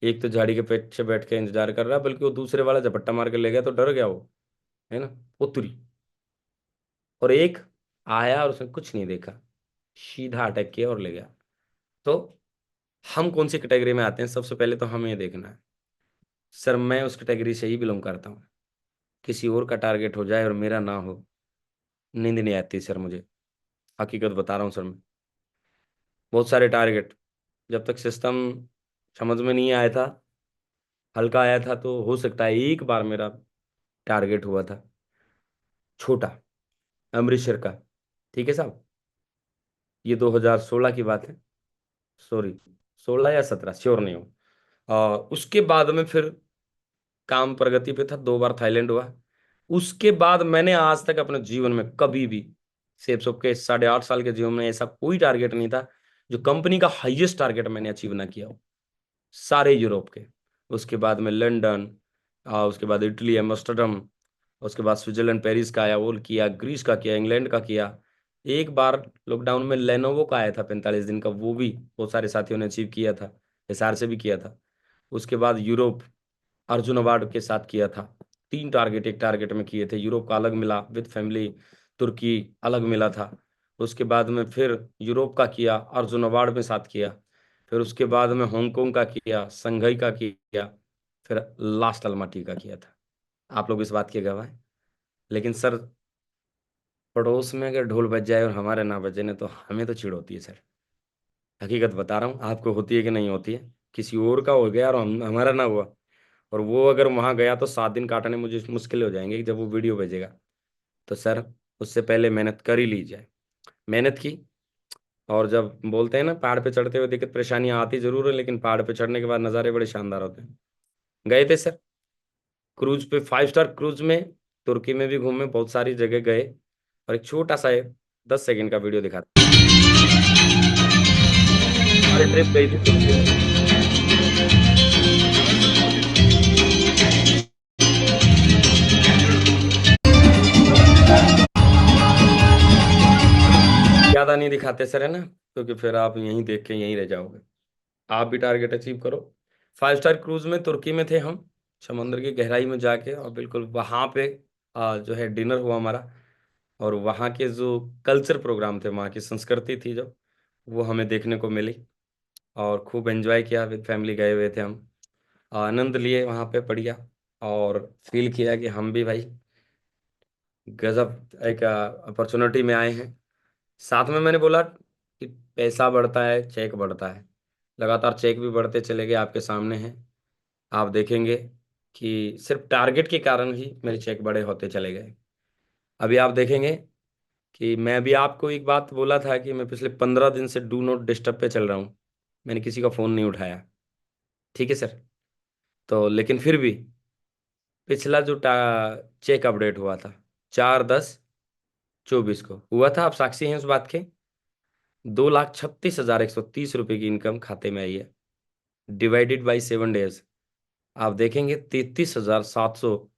एक तो झाड़ी के पीछे बैठ के इंतजार कर रहा है, बल्कि वो दूसरे वाला झपट्टा मार के ले गया तो डर गया वो, है ना, उतरी। और एक आया और उसने कुछ नहीं देखा, सीधा अटैक किया और ले गया। तो हम कौन सी कैटेगरी में आते हैं, सबसे पहले तो हमें ये देखना है। सर मैं उस कैटेगरी से ही बिलोंग करता हूँ। किसी और का टारगेट हो जाए और मेरा ना हो, नींद नहीं आती सर मुझे। हकीकत बता रहा हूँ सर मैं। बहुत सारे टारगेट, जब तक सिस्टम समझ में नहीं आया था, हल्का आया था, तो हो सकता है एक बार मेरा टारगेट हुआ था छोटा, अमृतसर का। ठीक है साहब, ये 2016 की बात है। सॉरी, 16 या 17, श्योर नहीं हूँ। उसके बाद में फिर काम प्रगति पे था, दो बार थाईलैंड हुआ। उसके बाद मैंने आज तक अपने जीवन में कभी भी, सेब सब के 8.5 साल के जीवन में, ऐसा कोई टारगेट नहीं था जो कंपनी का हाईएस्ट टारगेट मैंने अचीव ना किया हो। सारे यूरोप के, उसके बाद में लंदन, उसके बाद इटली एम्स्टर्डम, उसके बाद स्विट्जरलैंड पेरिस का आया, वो किया, ग्रीस का किया, इंग्लैंड का किया। एक बार लॉकडाउन में लेनोवो का आया था 45 दिन का, वो भी बहुत सारे साथियों ने अचीव किया था, हिसार से भी किया था। उसके बाद यूरोप, अर्जुन अवार्ड के साथ किया था। 3 टारगेट एक टारगेट में किए थे, यूरोप का अलग मिला विद फैमिली, तुर्की अलग मिला था। उसके बाद में फिर यूरोप का किया, अर्जुन अवार्ड में साथ किया। फिर उसके बाद में हांगकांग का किया, संघई का किया, फिर लास्ट अलमाटी का किया था। आप लोग इस बात के गवाह हैं। लेकिन सर, पड़ोस में अगर ढोल बज जाए और हमारे ना बजे ना, तो हमें तो चिढ़ होती है सर। हकीकत बता रहा हूँ, आपको होती है कि नहीं होती है? किसी और का हो गया और हमारा ना हुआ, और वो अगर वहां गया तो 7 दिन काटने मुझे मुश्किल हो जाएंगे जब वो वीडियो भेजेगा। तो सर, उससे पहले मेहनत कर ही ली जाए। मेहनत की, और जब बोलते हैं ना पहाड़ पे चढ़ते हुए दिक्कत परेशानियां आती जरूर है, लेकिन पहाड़ पे चढ़ने के बाद नज़ारे बड़े शानदार होते हैं। गए थे सर क्रूज पे, 5 स्टार क्रूज में। तुर्की में भी घूमे, बहुत सारी जगह गए। और एक छोटा सा 10 सेकंड का वीडियो दिखा, हमारी ट्रिप गई थी तुर्की में। ज्यादा नहीं दिखाते सर, है ना, क्योंकि फिर आप यहीं देख के यहीं रह जाओगे। आप भी टारगेट अचीव करो। 5 स्टार क्रूज में तुर्की में थे हम, समुद्र की गहराई में जाके, और बिल्कुल वहाँ पे जो है डिनर हुआ हमारा। और वहाँ के जो कल्चर प्रोग्राम थे, वहाँ की संस्कृति थी जो, वो हमें देखने को मिली। और खूब एंजॉय किया, विद फैमिली गए हुए थे हम। आनंद लिए वहाँ पे बढ़िया। और फील किया कि हम भी भाई गजब एक अपॉर्चुनिटी में आए हैं। साथ में मैंने बोला कि पैसा बढ़ता है, चेक बढ़ता है। लगातार चेक भी बढ़ते चले गए, आपके सामने हैं। आप देखेंगे कि सिर्फ टारगेट के कारण ही मेरे चेक बड़े होते चले गए। अभी आप देखेंगे कि मैं भी आपको एक बात बोला था कि मैं पिछले 15 दिन से डू नॉट डिस्टर्ब पे चल रहा हूँ। मैंने किसी का फ़ोन नहीं उठाया। ठीक है सर। तो लेकिन फिर भी पिछला जो चेक अपडेट हुआ था 4/10/24 को हुआ था, आप साक्षी हैं उस बात के। 2,36,130 रुपये की इनकम खाते में आई है। डिवाइडेड बाई 7 डेज आप देखेंगे 33,700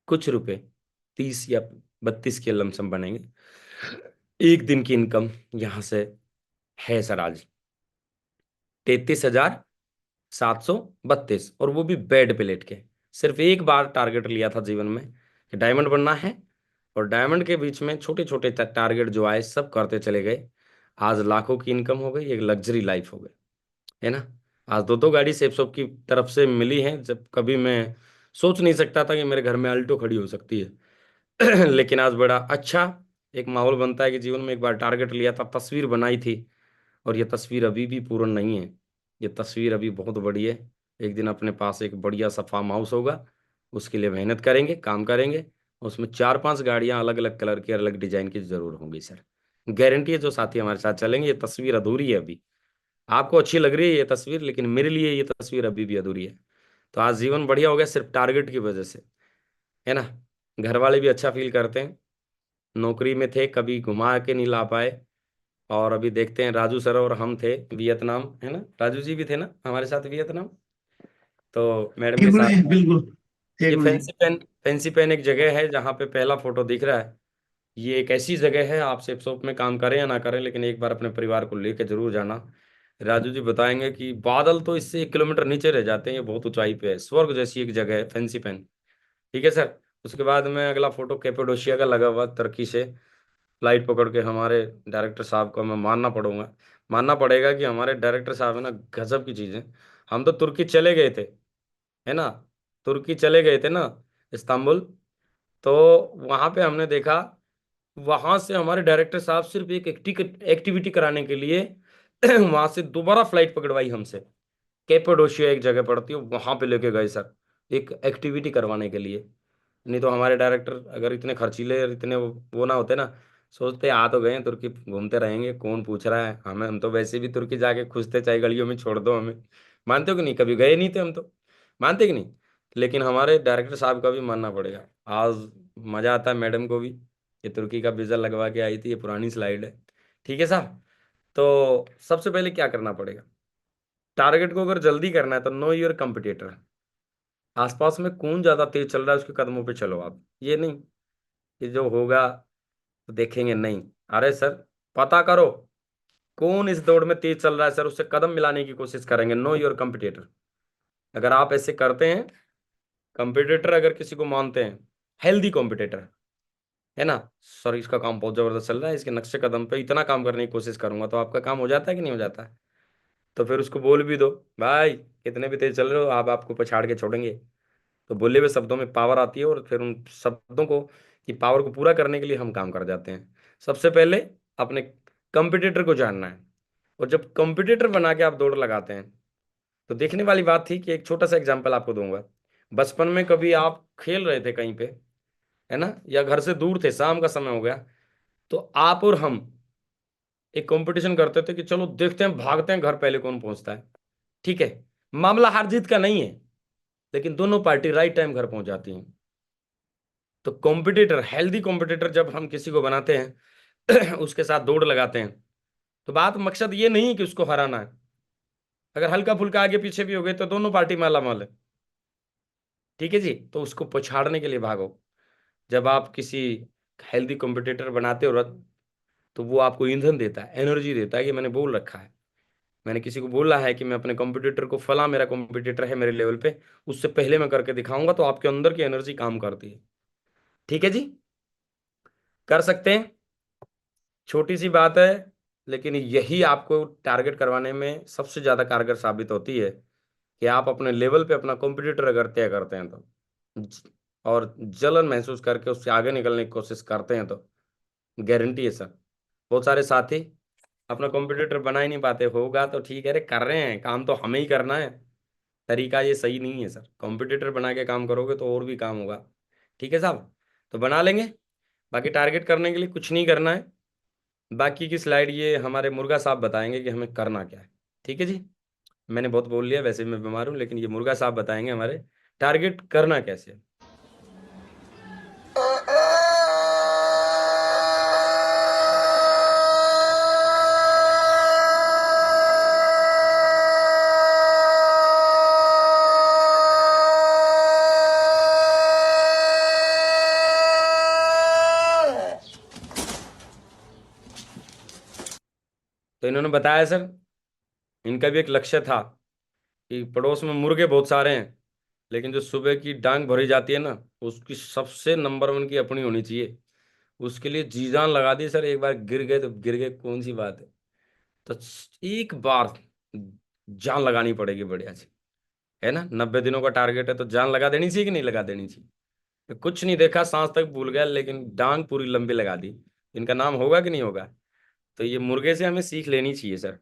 कुछ रुपए, 30 या 32 के लमसम बनेंगे। एक दिन की इनकम यहां से है सर आज 33,732, और वो भी बेड पे लेट के। सिर्फ एक बार टारगेट लिया था जीवन में कि डायमंड बनना है, और डायमंड के बीच में छोटे छोटे टारगेट जो आए सब करते चले गए। आज लाखों की इनकम हो गई, एक लग्जरी लाइफ हो गई, है ना। आज दो दो गाड़ी सेफ शॉप की तरफ से मिली है, जब कभी मैं सोच नहीं सकता था कि मेरे घर में अल्टो खड़ी हो सकती है। लेकिन आज बड़ा अच्छा एक माहौल बनता है कि जीवन में एक बार टारगेट लिया था, तस्वीर बनाई थी, और ये तस्वीर अभी भी पूर्ण नहीं है। ये तस्वीर अभी बहुत बड़ी है। एक दिन अपने पास एक बढ़िया सा फार्म हाउस होगा, उसके लिए मेहनत करेंगे, काम करेंगे। उसमें 4-5 गाड़ियां अलग अलग कलर की, अलग डिजाइन की जरूर होंगी सर। गारंटी है जो साथी हमारे साथ चलेंगे, ये तस्वीर अधूरी है अभी। आपको अच्छी लग रही है ये तस्वीर, लेकिन मेरे लिए ये तस्वीर अभी भी अधूरी है। तो आज जीवन बढ़िया हो गया सिर्फ टारगेट की वजह से, है ना। घर वाले भी अच्छा फील करते हैं। नौकरी में थे, कभी घुमा के नहीं ला पाए, और अभी देखते हैं राजू सर और हम थे वियतनाम, है ना, राजू जी भी थे ना हमारे साथ वियतनाम। तो मैडम के
बिल्कुल
साथ
जी, बिल्कुल।
ये
एक मिनट जी।
फैंसी पेन एक जगह है जहाँ पे पहला फोटो दिख रहा है। ये एक ऐसी जगह है, आप सेफ शॉप में काम करें या ना करें, लेकिन एक बार अपने परिवार को लेकर जरूर जाना। राजू जी बताएंगे कि बादल तो इससे 1 किलोमीटर नीचे रह जाते हैं, ये बहुत ऊंचाई पे है, स्वर्ग जैसी एक जगह है फैंसी पेन। ठीक है सर। उसके बाद में अगला फोटो कैपेडोशिया का लगा हुआ तुर्की से। फ्लाइट पकड़ के हमारे डायरेक्टर साहब को मैं मानना पड़ेगा कि हमारे डायरेक्टर साहब है ना, गजब की चीज़ है। हम तो तुर्की चले गए थे, है ना, तुर्की चले गए थे ना, इस्तांबुल। तो वहां पे हमने देखा, वहां से हमारे डायरेक्टर साहब सिर्फ एक एक्टिविटी कराने के लिए वहां से दोबारा फ्लाइट पकड़वाई हमसे। कैपेडोशिया एक जगह पड़ती है, वहां पे लेके गए सर, एक एक्टिविटी करवाने के लिए। नहीं तो हमारे डायरेक्टर अगर इतने खर्चीले और इतने वो ना होते ना, सोचते आ तो गए हैं तुर्की, घूमते रहेंगे, कौन पूछ रहा है हमें, हम तो वैसे भी तुर्की जाके खुश थे, चाहे गलियों में छोड़ दो हमें। मानते हो कि नहीं, कभी गए नहीं थे हम तो, मानते कि नहीं। लेकिन हमारे डायरेक्टर साहब का भी मानना पड़ेगा। आज मजा आता है मैडम को भी। ये तुर्की का वीजा लगवा के आई थी, ये पुरानी स्लाइड है। ठीक है साहब। तो सबसे पहले क्या करना पड़ेगा, टारगेट को अगर जल्दी करना है तो नो योर कंपिटिटर। आसपास में कौन ज्यादा तेज चल रहा है उसके कदमों पे चलो आप, ये नहीं कि जो होगा तो देखेंगे, नहीं। अरे सर, पता करो कौन इस दौड़ में तेज चल रहा है सर, उससे कदम मिलाने की कोशिश करेंगे। Know your competitor. अगर आप ऐसे करते हैं, कंपिटिटर अगर किसी को मानते हैं, हेल्दी कॉम्पिटिटर, है ना, सर इसका काम बहुत जबरदस्त चल रहा है, इसके नक्शे कदम पे इतना काम करने की कोशिश करूंगा, तो आपका काम हो जाता है कि नहीं हो जाता है। तो फिर उसको बोल भी दो, भाई कितने भी तेज चल रहे हो, आप आपको पछाड़ के छोड़ेंगे। तो बोले हुए शब्दों में पावर आती है, और फिर उन शब्दों को की पावर को पूरा करने के लिए हम काम कर जाते हैं। सबसे पहले अपने कंपिटिटर को जानना है, और जब कंपिटिटर बना के आप दौड़ लगाते हैं, तो देखने वाली बात थी कि एक छोटा सा एग्जांपल आपको दूंगा। बचपन में कभी आप खेल रहे थे कहीं पे, है ना, या घर से दूर थे, शाम का समय हो गया, तो आप और हम एक कंपटीशन करते थे कि चलो देखते हैं, भागते हैं घर पहले कौन पहुंचता है। ठीक है, मामला हार जीत का नहीं है, लेकिन दोनों पार्टी राइट टाइम घर पहुंच जाती हैं। तो कॉम्पिटिटर, हेल्दी कॉम्पिटिटर जब हम किसी को बनाते हैं उसके साथ दौड़ लगाते हैं, तो बात मकसद ये नहीं कि उसको हराना है। अगर हल्का फुल्का आगे पीछे भी हो गए तो दोनों पार्टी माला माल है। ठीक है जी, तो उसको पछाड़ने के लिए भागो। जब आप किसी हेल्दी कॉम्पिटिटर बनाते हो, तो वो आपको ईंधन देता है, एनर्जी देता है कि मैंने बोल रखा है, मैंने किसी को बोला है कि मैं अपने कॉम्पिटिटर को, फला मेरा कॉम्पिटिटर है मेरे लेवल पे, उससे पहले मैं करके दिखाऊंगा, तो आपके अंदर की एनर्जी काम करती है। ठीक है जी, कर सकते हैं। छोटी सी बात है, लेकिन यही आपको टारगेट करवाने में सबसे ज्यादा कारगर साबित होती है कि आप अपने लेवल पे अपना कॉम्पिटिटर अगर तय करते हैं तो, ज- और जलन महसूस करके उससे आगे निकलने की कोशिश करते हैं, तो गारंटी है सर। बहुत सारे साथी अपना कॉम्पिटिटर बना ही नहीं पाते, होगा तो ठीक है, अरे कर रहे हैं काम तो हमें ही करना है, तरीका ये सही नहीं है सर। कॉम्पिटिटर बना के काम करोगे तो और भी काम होगा। ठीक है साहब, तो बना लेंगे। बाकी टारगेट करने के लिए कुछ नहीं करना है, बाकी की स्लाइड ये हमारे मुर्गा साहब बताएंगे कि हमें करना क्या है। ठीक है जी। मैंने बहुत बोल लिया, वैसे मैं बीमार हूँ, लेकिन ये मुर्गा साहब बताएंगे हमारे टारगेट करना कैसे है। तो इन्होंने बताया सर, इनका भी एक लक्ष्य था कि पड़ोस में मुर्गे बहुत सारे हैं, लेकिन जो सुबह की डांग भरी जाती है ना, उसकी सबसे नंबर वन की अपनी होनी चाहिए। उसके लिए जी जान लगा दी सर। एक बार गिर गए तो गिर गए, कौन सी बात है। तो एक बार जान लगानी पड़ेगी बढ़िया से, है ना। 90 दिनों का टारगेट है, तो जान लगा देनी चाहिए कि नहीं लगा देनी चाहिए। कुछ नहीं देखा, सांस तक भूल गया, लेकिन डांग पूरी लंबी लगा दी। इनका नाम होगा कि नहीं होगा। तो ये मुर्गे से हमें सीख लेनी चाहिए सर,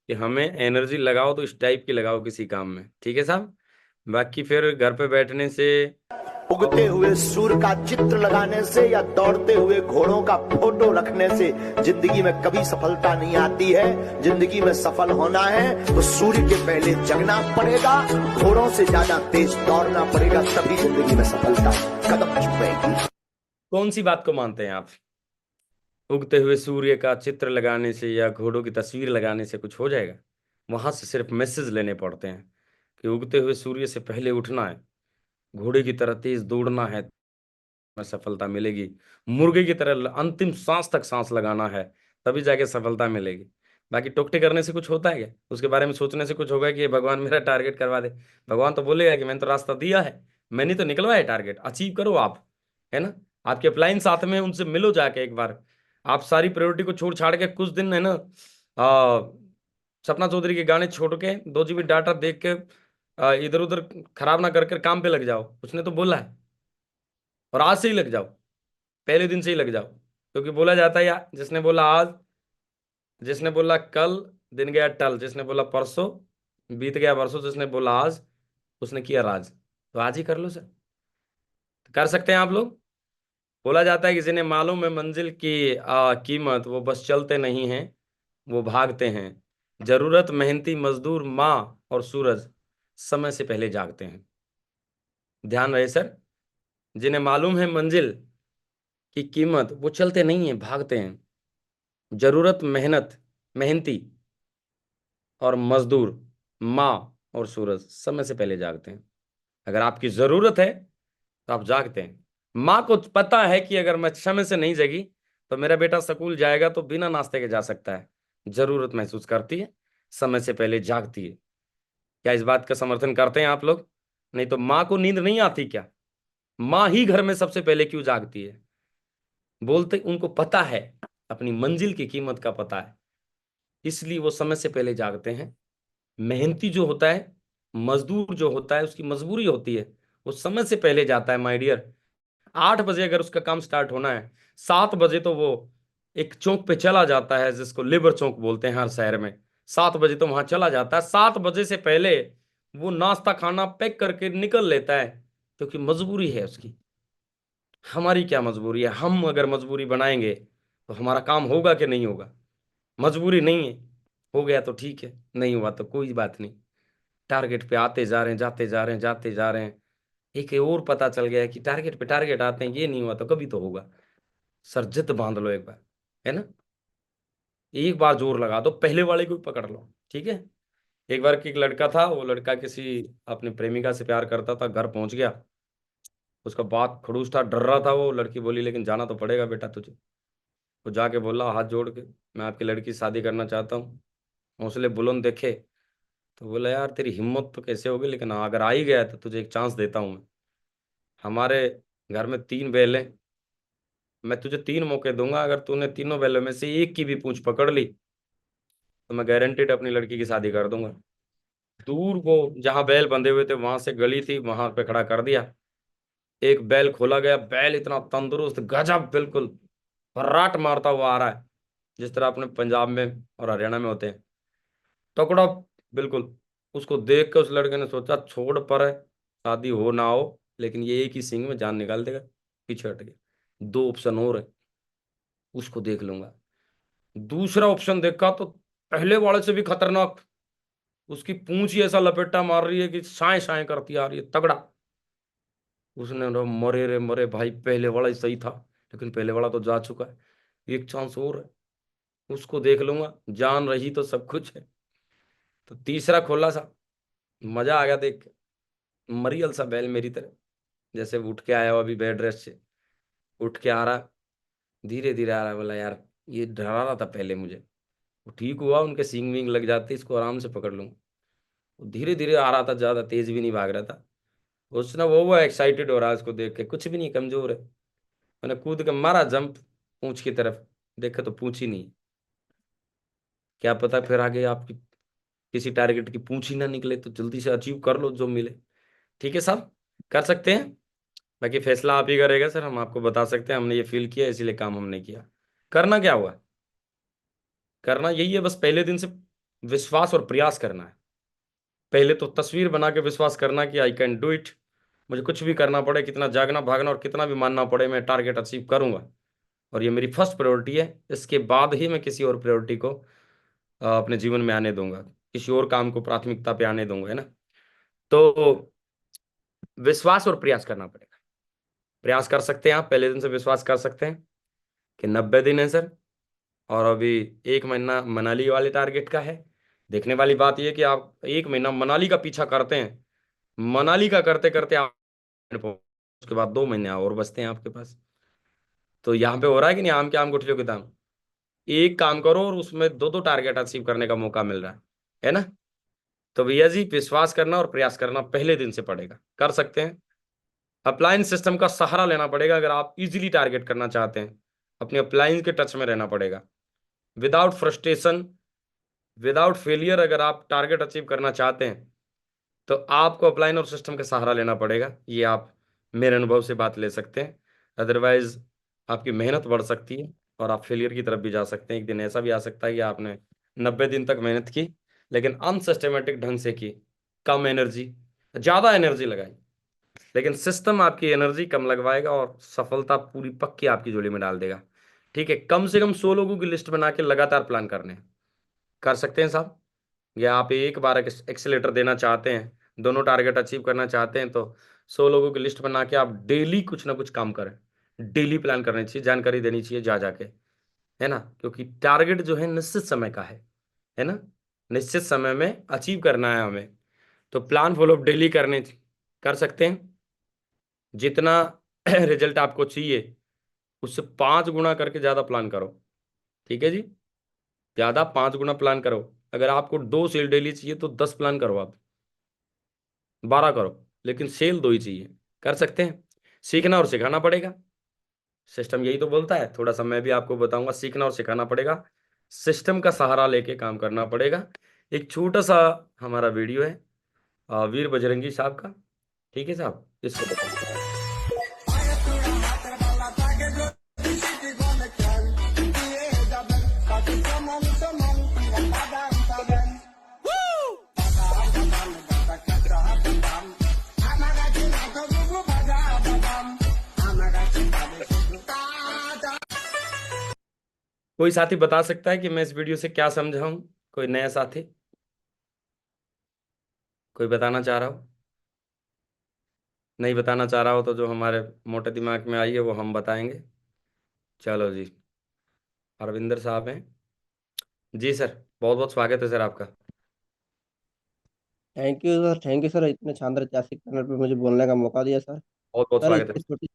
कि हमें एनर्जी लगाओ तो इस टाइप की लगाओ किसी काम में, ठीक है साहब। बाकी फिर घर पे बैठने से।
उगते हुए सूर्य का चित्र लगाने से या दौड़ते हुए घोड़ों का फोटो रखने से जिंदगी में कभी सफलता नहीं आती है। जिंदगी में सफल होना है तो सूर्य के पहले जगना पड़ेगा, घोड़ों से ज्यादा तेज दौड़ना पड़ेगा, तभी जिंदगी में सफलता कदम चुमेगी।
कौन सी बात को मानते हैं आप? उगते हुए सूर्य का चित्र लगाने से या घोड़ों की तस्वीर लगाने से कुछ हो जाएगा? वहां से सिर्फ मैसेज लेने पड़ते हैं कि उगते हुए सूर्य से पहले उठना है, घोड़े की तरह तेज दौड़ना है, में सफलता मिलेगी। मुर्गे की तरह अंतिम सांस तक सांस लगाना है, तभी जाके सफलता मिलेगी। बाकी टोकटे करने से कुछ होता है क्या? उसके बारे में सोचने से कुछ होगा कि ये भगवान मेरा टारगेट करवा दे? भगवान तो बोलेगा कि मैंने तो रास्ता दिया है, मैंने तो निकलवाया टारगेट, अचीव करो आप, है ना। आपके अपलाइन साथ में, उनसे मिलो जाके एक बार। आप सारी प्रायोरिटी को छोड़ छाड़ के कुछ दिन, है ना, सपना चौधरी के गाने छोड़ के 2 GB डाटा देख के इधर उधर खराब ना करके काम पे लग जाओ। उसने तो बोला है, और आज से ही लग जाओ, पहले दिन से ही लग जाओ। क्योंकि बोला जाता है, या जिसने बोला आज, जिसने बोला कल, दिन गया टल, जिसने बोला परसों, बीत गया बरसों, जिसने बोला आज, उसने किया राज। तो आज ही कर लो सर, कर सकते हैं आप लोग। बोला जाता है कि जिन्हें मालूम है मंजिल की कीमत, वो बस चलते नहीं हैं, वो भागते हैं। जरूरत मेहनती मजदूर, माँ और सूरज समय से पहले जागते हैं। ध्यान रहे सर, जिन्हें मालूम है मंजिल की कीमत, वो चलते नहीं हैं, भागते हैं। जरूरत मेहनत मेहनती और मजदूर, माँ और सूरज समय से पहले जागते हैं। अगर आपकी जरूरत है तो आप जागते हैं। माँ को पता है कि अगर मैं समय से नहीं जगी तो मेरा बेटा स्कूल जाएगा तो बिना नाश्ते के जा सकता है। जरूरत महसूस करती है, समय से पहले जागती है। क्या इस बात का समर्थन करते हैं आप लोग? नहीं तो माँ को नींद नहीं आती क्या? माँ ही घर में सबसे पहले क्यों जागती है? बोलते उनको पता है, अपनी मंजिल की कीमत का पता है, इसलिए वो समय से पहले जागते हैं। मेहनती जो होता है, मजदूर जो होता है, उसकी मजबूरी होती है, वो समय से पहले जाता है माय डियर। 8 बजे अगर उसका काम स्टार्ट होना है, 7 बजे तो वो एक चौक पे चला जाता है, जिसको लेबर चौक बोलते हैं हर शहर में। 7 बजे तो वहां चला जाता है, 7 बजे से पहले वो नाश्ता खाना पैक करके निकल लेता है, क्योंकि मजबूरी है उसकी। हमारी क्या मजबूरी है? हम अगर मजबूरी बनाएंगे तो हमारा काम होगा कि नहीं होगा? मजबूरी नहीं है, हो गया तो ठीक है, नहीं हुआ तो कोई बात नहीं। टारगेट पे आते जा रहे हैं, जाते जा रहे हैं, जाते जा रहे हैं। एक और पता चल गया है कि टारगेट पे टारगेट आते हैं, ये नहीं हुआ तो कभी तो होगा। सर जिद बांध लो एक बार, है ना। एक बार जोर लगा दो, पहले वाले को ही पकड़ लो, ठीक है। एक बार की एक लड़का था, वो लड़का किसी अपनी प्रेमिका से प्यार करता था, घर पहुंच गया, उसका बात खड़ूस था, डर रहा था वो। लड़की बोली लेकिन जाना तो पड़ेगा बेटा तुझे। वो जाके बोला हाथ जोड़ के, मैं आपकी लड़की से शादी करना चाहता हूँ। हौसले बुलंद देखे, तो बोला यार तेरी हिम्मत तो कैसे होगी, लेकिन हाँ, अगर आ ही गया तो तुझे एक चांस देता हूँ मैं। हमारे घर में 3 बैल हैं, मैं तुझे 3 मौके दूंगा, अगर तूने तीनों बैलों में से एक की भी पूंछ पकड़ ली तो मैं गारंटेड अपनी लड़की की शादी कर दूंगा। दूर वो जहां बैल बंधे हुए थे, वहां से गली थी, वहां पे खड़ा कर दिया। एक बैल खोला गया, बैल इतना तंदुरुस्त, गजब, बिल्कुल फर्राट मारता हुआ आ रहा है, जिस तरह अपने पंजाब में और हरियाणा में होते हैं, तकड़ा, बिल्कुल। उसको देख के उस लड़के ने सोचा छोड़ पर है, शादी हो ना हो, लेकिन ये एक ही सींग में जान निकाल देगा। पीछे हट गया। 2 ऑप्शन और है, उसको देख लूंगा। दूसरा ऑप्शन देखा तो पहले वाले से भी खतरनाक, उसकी पूंछ ही ऐसा लपेटा मार रही है कि साए साए करती आ रही है तगड़ा। उसने रो मरे रे मरे भाई, पहले वाला ही सही था, लेकिन पहले वाला तो जा चुका है, एक चांस और है, उसको देख लूंगा, जान रही तो सब कुछ है। तो तीसरा खोला सा, मजा आ गया देख के। मरियल सा बैल मेरी तरह, जैसे उठ के आया हो अभी बेड रेस्ट से, उठ के आ रहा, धीरे धीरे आ रहा, बोला यार ये डरा रहा था पहले मुझे, वो ठीक हुआ, उनके सींग वींग लग जाते, इसको आराम से पकड़ लूंगा। वो धीरे धीरे आ रहा था, ज्यादा तेज भी नहीं भाग रहा था। उसने वो एक्साइटेड हो रहा है उसको देख के, कुछ भी नहीं, कमजोर है। मैंने कूद के मारा जंप पूंछ की तरफ, देखा तो पूंछ ही नहीं। क्या पता फिर आगे आपकी किसी टारगेट की पूंछ ही ना निकले, तो जल्दी से अचीव कर लो जो मिले। ठीक है साहब, कर सकते हैं। बाकी फैसला आप ही करेगा सर, हम आपको बता सकते हैं, हमने ये फील किया इसीलिए काम हमने किया। करना क्या हुआ, करना यही है बस, पहले दिन से विश्वास और प्रयास करना है। पहले तो तस्वीर बना के विश्वास करना कि आई कैन डू इट, मुझे कुछ भी करना पड़े, कितना जागना भागना और कितना भी मानना पड़े, मैं टारगेट अचीव करूंगा। और ये मेरी फर्स्ट प्रायोरिटी है, इसके बाद ही मैं किसी और प्रायोरिटी को अपने जीवन में आने दूंगा, किसी और काम को प्राथमिकता पे आने दूंगा, है ना। तो विश्वास और प्रयास करना पड़ेगा। प्रयास कर सकते हैं आप, पहले दिन से विश्वास कर सकते हैं कि 90 दिन है सर, और अभी 1 महीना मनाली वाले टारगेट का है। देखने वाली बात यह कि आप 1 महीना मनाली का पीछा करते हैं, मनाली का करते करते आप, उसके बाद 2 महीने और बचते हैं आपके पास। तो यहाँ पे हो रहा है कि नहीं, आम के आम गुठलियों के दाम। एक काम करो और उसमें दो दो टारगेट अचीव करने का मौका मिल रहा है ना। तो भैया जी, विश्वास करना और प्रयास करना पहले दिन से पड़ेगा, कर सकते हैं। अप्लायंस सिस्टम का सहारा लेना पड़ेगा अगर आप इजीली टारगेट करना चाहते हैं, अपने अप्लायंस के टच में रहना पड़ेगा। विदाउट फ्रस्ट्रेशन, विदाउट फेलियर, अगर आप टारगेट अचीव करना चाहते हैं तो आपको अपलाइन और सिस्टम का सहारा लेना पड़ेगा। ये आप मेरे अनुभव से बात ले सकते हैं। अदरवाइज आपकी मेहनत बढ़ सकती है और आप फेलियर की तरफ भी जा सकते हैं। एक दिन ऐसा भी आ सकता है कि आपने 90 दिन तक मेहनत की, लेकिन अनसिस्टमेटिक ढंग से की, कम एनर्जी, ज़्यादा एनर्जी लगाई, लेकिन सिस्टम आपकी एनर्जी कम लगवाएगा और सफलता पूरी पक्की आपकी झोली में डाल देगा। ठीक है, कम से कम 100 लोगों की लिस्ट बना के लगातार प्लान करने हैं। कर सकते हैं साहब। या आप एक बार एक्सेलेटर देना चाहते हैं, दोनों टारगेट अचीव करना चाहते हैं, तो 100 लोगों की लिस्ट बना के आप डेली कुछ ना कुछ काम करें। डेली प्लान करनी चाहिए, जानकारी देनी चाहिए जा जाके, है ना, क्योंकि टारगेट जो है निश्चित समय का है ना, निश्चित समय में अचीव करना है हमें। तो प्लान फॉलो डेली करने कर सकते हैं। जितना रिजल्ट आपको चाहिए उससे 5 गुना करके ज़्यादा प्लान करो। ठीक है जी, ज़्यादा 5 गुना प्लान करो। अगर आपको 2 सेल डेली चाहिए तो 10 प्लान करो, आप 12 करो, लेकिन सेल 2 ही चाहिए। कर सकते हैं। सीखना और सिखाना पड़ेगा, सिस्टम यही तो बोलता है। थोड़ा सा मैं भी आपको बताऊंगा, सीखना और सिखाना पड़ेगा, सिस्टम का सहारा लेके काम करना पड़ेगा। एक छोटा सा हमारा वीडियो है वीर बजरंगी साहब का, ठीक है साहब, इसको बताओ। कोई साथी बता सकता है कि मैं इस वीडियो से क्या समझा हूं? कोई नया साथी, कोई बताना चाह रहा हो? नहीं बताना चाह रहा हो तो जो हमारे मोटे दिमाग में आई है वो हम बताएंगे। चलो जी, अरविंदर साहब हैं जी सर, बहुत बहुत स्वागत है सर आपका।
Thank you sir, thank you sir, इतने शानदार ऐतिहासिक पैनल पे मुझे बोलने का मौका दिया सर।
बहुत बहुत
सर
स्वागत है।
इससे छोटी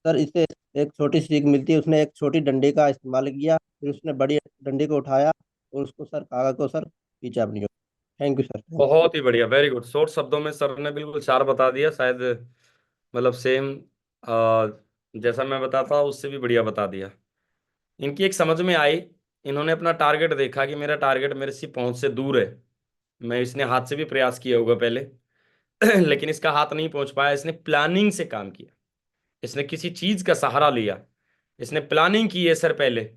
सर इससे एक छोटी सीख मिलती है। उसने एक छोटी डंडी का इस्तेमाल किया, फिर उसने बड़ी डंडी को उठाया और उसको सर कागज को सर पीछे अपनी ओर। Thank you sir, thank you.
बहुत ही बढ़िया, वेरी गुड। शॉर्ट शब्दों में सर ने बिल्कुल सार बता दिया, शायद मतलब सेम जैसा मैं बताता उससे भी बढ़िया बता दिया। इनकी एक समझ में आई, इन्होंने अपना टारगेट देखा कि मेरा टारगेट मेरे से पहुंच से दूर है। मैं इसने हाथ से भी प्रयास किया होगा पहले लेकिन इसका हाथ नहीं पहुंच पाया। इसने प्लानिंग से काम किया, इसने किसी चीज का सहारा लिया, इसने प्लानिंग की है सर पहले।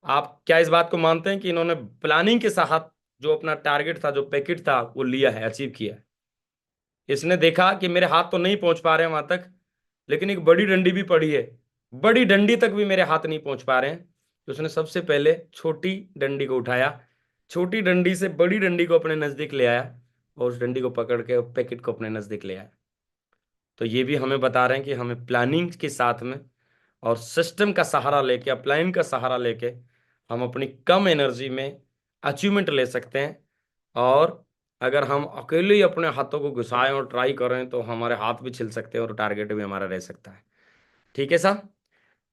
आप क्या इस बात को मानते हैं कि इन्होंने प्लानिंग के साथ जो अपना टारगेट था, जो पैकेट था, वो लिया है, अचीव किया है? इसने देखा कि मेरे हाथ तो नहीं पहुंच पा रहे हैं वहां तक, लेकिन एक बड़ी डंडी भी पड़ी है, बड़ी डंडी तक भी मेरे हाथ नहीं पहुंच पा रहे हैं, तो उसने सबसे पहले छोटी डंडी को उठाया, छोटी डंडी से बड़ी डंडी को अपने नजदीक ले आया और उस डंडी को पकड़ के पैकेट को अपने नजदीक ले आया। तो ये भी हमें बता रहे हैं कि हमें प्लानिंग के साथ में और सिस्टम का सहारा लेके, अपलाइन का सहारा लेके हम अपनी कम एनर्जी में अचीवमेंट ले सकते हैं। और अगर हम अकेले ही अपने हाथों को घुसाएं और ट्राई करें तो हमारे हाथ भी छिल सकते हैं और टारगेट भी हमारा रह सकता है। ठीक है सर।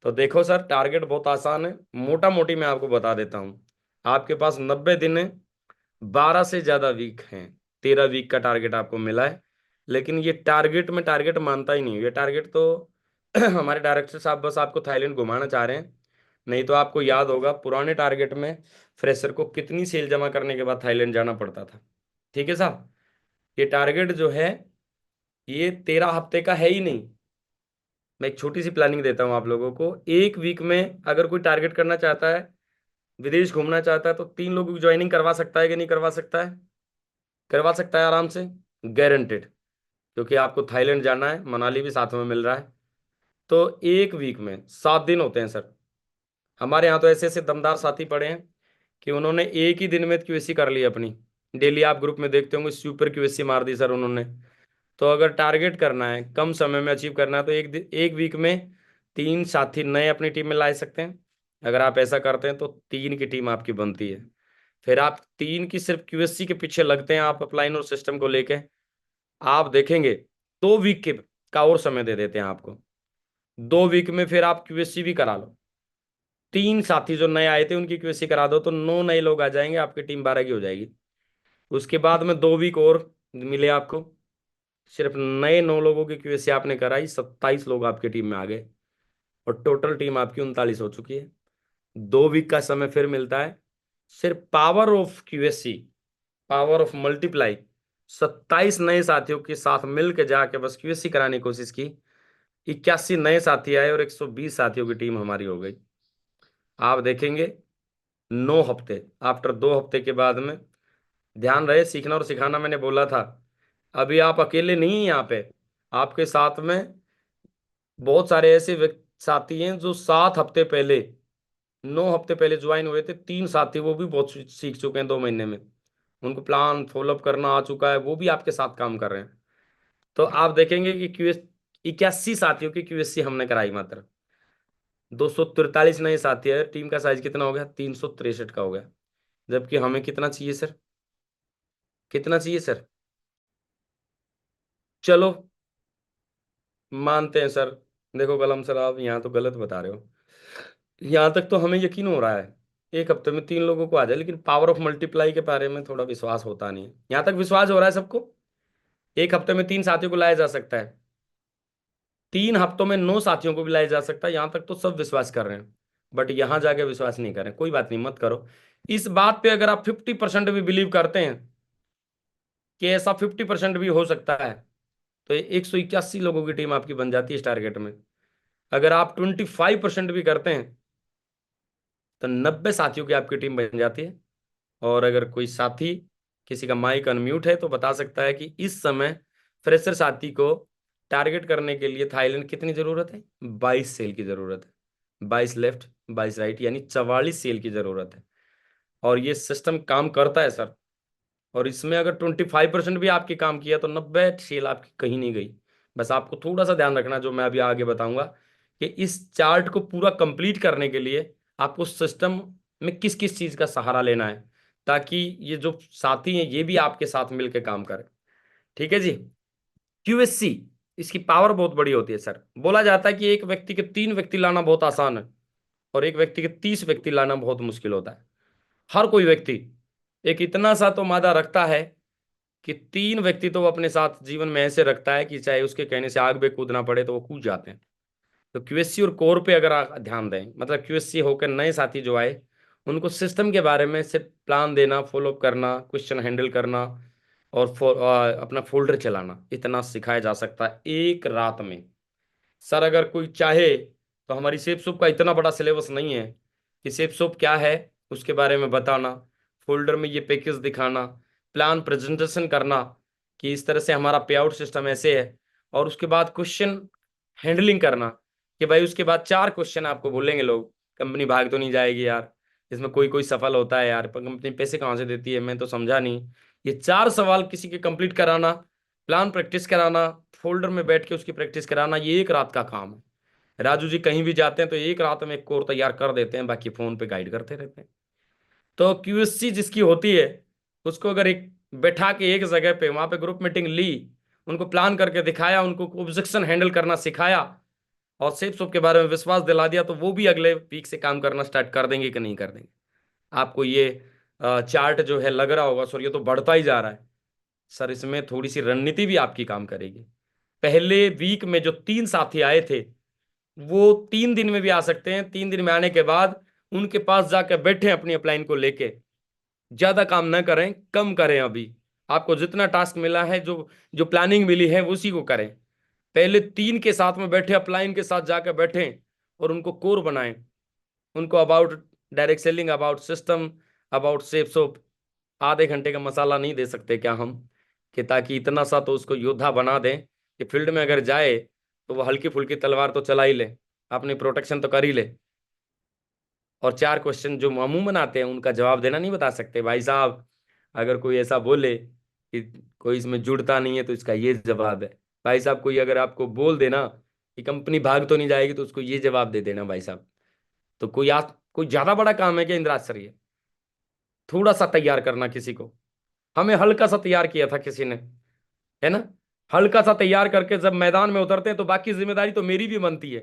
तो देखो सर, टारगेट बहुत आसान है, मोटा मोटी मैं आपको बता देता हूँ। आपके पास 90 दिन है, 12 से ज्यादा वीक हैं, 13 वीक का टारगेट आपको मिला है। लेकिन ये टारगेट में टारगेट मानता ही नहीं हूँ। ये टारगेट तो हमारे डायरेक्टर साहब बस आपको थाईलैंड घुमाना चाह रहे हैं। नहीं तो आपको याद होगा पुराने टारगेट में फ्रेशर को कितनी सेल जमा करने के बाद थाईलैंड जाना पड़ता था। ठीक है साहब। ये टारगेट जो है ये 13 हफ्ते का है ही नहीं। मैं एक छोटी सी प्लानिंग देता हूँ आप लोगों को। एक वीक में अगर कोई टारगेट करना चाहता है, विदेश घूमना चाहता है, तो 3 लोगों की ज्वाइनिंग करवा सकता है कि नहीं करवा सकता है? करवा सकता है आराम से, गारंटेड। क्योंकि आपको थाईलैंड जाना है, मनाली भी साथ में मिल रहा है। तो एक वीक में 7 दिन होते हैं सर। हमारे यहाँ तो ऐसे ऐसे दमदार साथी पड़े हैं कि उन्होंने एक ही दिन में क्यूएससी कर ली अपनी। डेली आप ग्रुप में देखते होंगे सुपर क्यूएससी मार दी सर उन्होंने। तो अगर टारगेट करना है, कम समय में अचीव करना है, तो एक वीक में 3 साथी नए अपनी टीम में ला सकते हैं। अगर आप ऐसा करते हैं तो 3 की टीम आपकी बनती है। फिर आप 3 की सिर्फ क्यूएससी के पीछे लगते हैं, आप अपलाइन और सिस्टम को लेके। आप देखेंगे 2 वीक के का और समय दे देते हैं आपको। 2 वीक में फिर आप क्यूएससी भी करा लो। 3 साथी जो नए आए थे उनकी क्यूएससी करा दो तो 9 नए लोग आ जाएंगे, आपकी टीम 12 की हो जाएगी। उसके बाद में 2 वीक और मिले आपको, सिर्फ नए 9 लोगों की क्यूएससी आपने कराई, 27 लोग आपकी टीम में आ गए और टोटल टीम आपकी 39 हो चुकी है। 2 वीक का समय फिर मिलता है। सिर्फ power of QSC, power of multiply, 27 नए साथियों के साथ मिलकर जाके बस क्यूएससी कराने की कोशिश की। 81 नए साथी आए और 120 साथियों की टीम हमारी हो गई। आप देखेंगे 9 हफ्ते, आफ्टर 2 हफ्ते के बाद में, ध्यान रहे सीखना और सिखाना मैंने बोला था। अभी आप अकेले नहीं हैं यहाँ पे, आपके साथ में बहुत सारे ऐसे व्यक्ति साथी हैं जो 7 हफ्ते पहले, 9 हफ्ते पहले ज्वाइन हुए थे। 3 साथी वो भी बहुत सीख चुके हैं 2 महीने में। उनको प्लान फॉलोअप करना आ चुका है, वो भी आपके साथ काम कर रहे हैं। तो आप देखेंगे कि 81 साथियों की क्यूएससी हमने कराई मात्र। 243 नए साथी है, टीम का साइज कितना हो गया? 363 का हो गया। जबकि हमें कितना चाहिए सर? कितना चाहिए सर? चलो मानते हैं सर। देखो कलम सर, आप यहाँ तो गलत बता रहे हो। यहाँ तक तो हमें यकीन हो रहा है 1 हफ्ते में 3 लोगों को आ जाए, लेकिन पावर ऑफ मल्टीप्लाई के बारे में थोड़ा विश्वास होता नहीं है। यहाँ तक विश्वास हो रहा है सबको, 1 हफ्ते में 3 साथियों को लाया जा सकता है, 3 हफ्तों में 9 साथियों को भी लाया जा सकता है। यहाँ तक तो सब विश्वास कर रहे हैं, बट यहाँ जाके विश्वास नहीं कर रहे हैं। कोई बात नहीं, मत करो। इस बात पे अगर आप 50% भी बिलीव करते हैं कि ऐसा 50% भी हो सकता है, तो 181 लोगों की टीम आपकी बन जाती है इस टारगेट में। अगर आप 25% भी करते हैं तो 90 साथियों की आपकी टीम बन जाती है। और अगर कोई साथी, किसी का माइक अनम्यूट है तो बता सकता है कि इस समय फ्रेशर साथी को टारगेट करने के लिए थाईलैंड कितनी जरूरत है? 22 सेल की जरूरत है। 22 लेफ्ट 22 राइट, यानी 44 सेल की जरूरत है। और ये सिस्टम काम करता है सर। और इसमें अगर 25% भी आपके काम किया तो 90 सेल आपकी कहीं नहीं गई। बस आपको थोड़ा सा ध्यान रखना, जो मैं अभी आगे बताऊंगा, कि इस चार्ट को पूरा कंप्लीट करने के लिए आपको सिस्टम में किस किस चीज का सहारा लेना है, ताकि ये जो साथी हैं ये भी आपके साथ मिलकर काम करें। ठीक है जी। क्यूएससी, इसकी पावर बहुत बड़ी होती है सर। बोला जाता है कि एक व्यक्ति के 3 व्यक्ति लाना बहुत आसान है और एक व्यक्ति के 30 व्यक्ति लाना बहुत मुश्किल होता है। हर कोई व्यक्ति एक इतना सा तो मादा रखता है कि 3 व्यक्ति तो वो अपने साथ जीवन में ऐसे रखता है कि चाहे उसके कहने से आग में कूदना पड़े तो वो कूद जाते हैं। तो क्यूएससी और कोर पे अगर आप ध्यान दें, मतलब क्यूएससी होकर नए साथी जो आए उनको सिस्टम के बारे में सिर्फ प्लान देना, फॉलोअप करना, क्वेश्चन हैंडल करना और अपना फोल्डर चलाना, इतना सिखाया जा सकता है एक रात में। सर अगर कोई चाहे तो हमारी सेप सूप का इतना बड़ा सिलेबस नहीं है कि सेप सूप क्या है उसके बारे में बताना, फोल्डर में ये पैकेज दिखाना, प्लान प्रेजेंटेशन करना कि इस तरह से हमारा पे आउट सिस्टम ऐसे है, और उसके बाद क्वेश्चन हैंडलिंग करना कि भाई उसके बाद 4 क्वेश्चन आपको बोलेंगे लोग, कंपनी भाग तो नहीं जाएगी यार, इसमें कोई कोई सफल होता है यार, पर कंपनी पैसे कहाँ से देती है, मैं तो समझा नहीं। ये 4 सवाल किसी के कंप्लीट कराना, प्लान प्रैक्टिस कराना, फोल्डर में बैठ के उसकी प्रैक्टिस कराना, ये एक रात का काम है। राजू जी कहीं भी जाते हैं तो एक रात में एक कोर तैयार कर देते हैं, बाकी फोन पे गाइड करते रहते हैं। तो क्यूएससी जिसकी होती है, उसको अगर एक बैठा के एक जगह पे वहां पे ग्रुप मीटिंग ली, उनको प्लान करके दिखाया, उनको ऑब्जेक्शन हैंडल करना सिखाया, और सेफ सुप के बारे में विश्वास दिला दिया, तो वो भी अगले वीक से काम करना स्टार्ट कर देंगे कि नहीं कर देंगे। आपको ये चार्ट जो है लग रहा होगा सर ये तो बढ़ता ही जा रहा है। सर इसमें थोड़ी सी रणनीति भी आपकी काम करेगी। पहले वीक में जो 3 साथी आए थे, वो 3 दिन में भी आ सकते हैं। 3 दिन में आने के बाद उनके पास जाकर बैठे अपनी अपलाइन को लेके, ज्यादा काम न करें, कम करें। अभी आपको जितना टास्क मिला है, जो जो प्लानिंग मिली है उसी को करें। पहले 3 के साथ में बैठे, अपलाइन के साथ जाकर बैठे और उनको कोर बनाएं, उनको about direct selling, about system, about safe soap. आधे घंटे का मसाला नहीं दे सकते क्या हम, कि ताकि इतना सा तो उसको योद्धा बना दें कि फील्ड में अगर जाए तो वो हल्की फुल्की तलवार तो चला ही ले, अपनी प्रोटेक्शन तो कर ही ले। और 4 क्वेश्चन जो अमूमन आते हैं उनका जवाब देना नहीं बता सकते भाई साहब। अगर कोई ऐसा बोले कि कोई इसमें जुड़ता नहीं है तो इसका ये जवाब है भाई साहब। कोई अगर आपको बोल देना कि कंपनी भाग तो नहीं जाएगी, तो उसको ये जवाब दे देना भाई साहब। तो कोई ज्यादा बड़ा काम है क्या इंद्राश्रय? थोड़ा सा तैयार करना किसी को, हमें हल्का सा तैयार किया था किसी ने, है ना। हल्का सा तैयार करके जब मैदान में उतरते हैं तो बाकी जिम्मेदारी तो मेरी भी बनती है,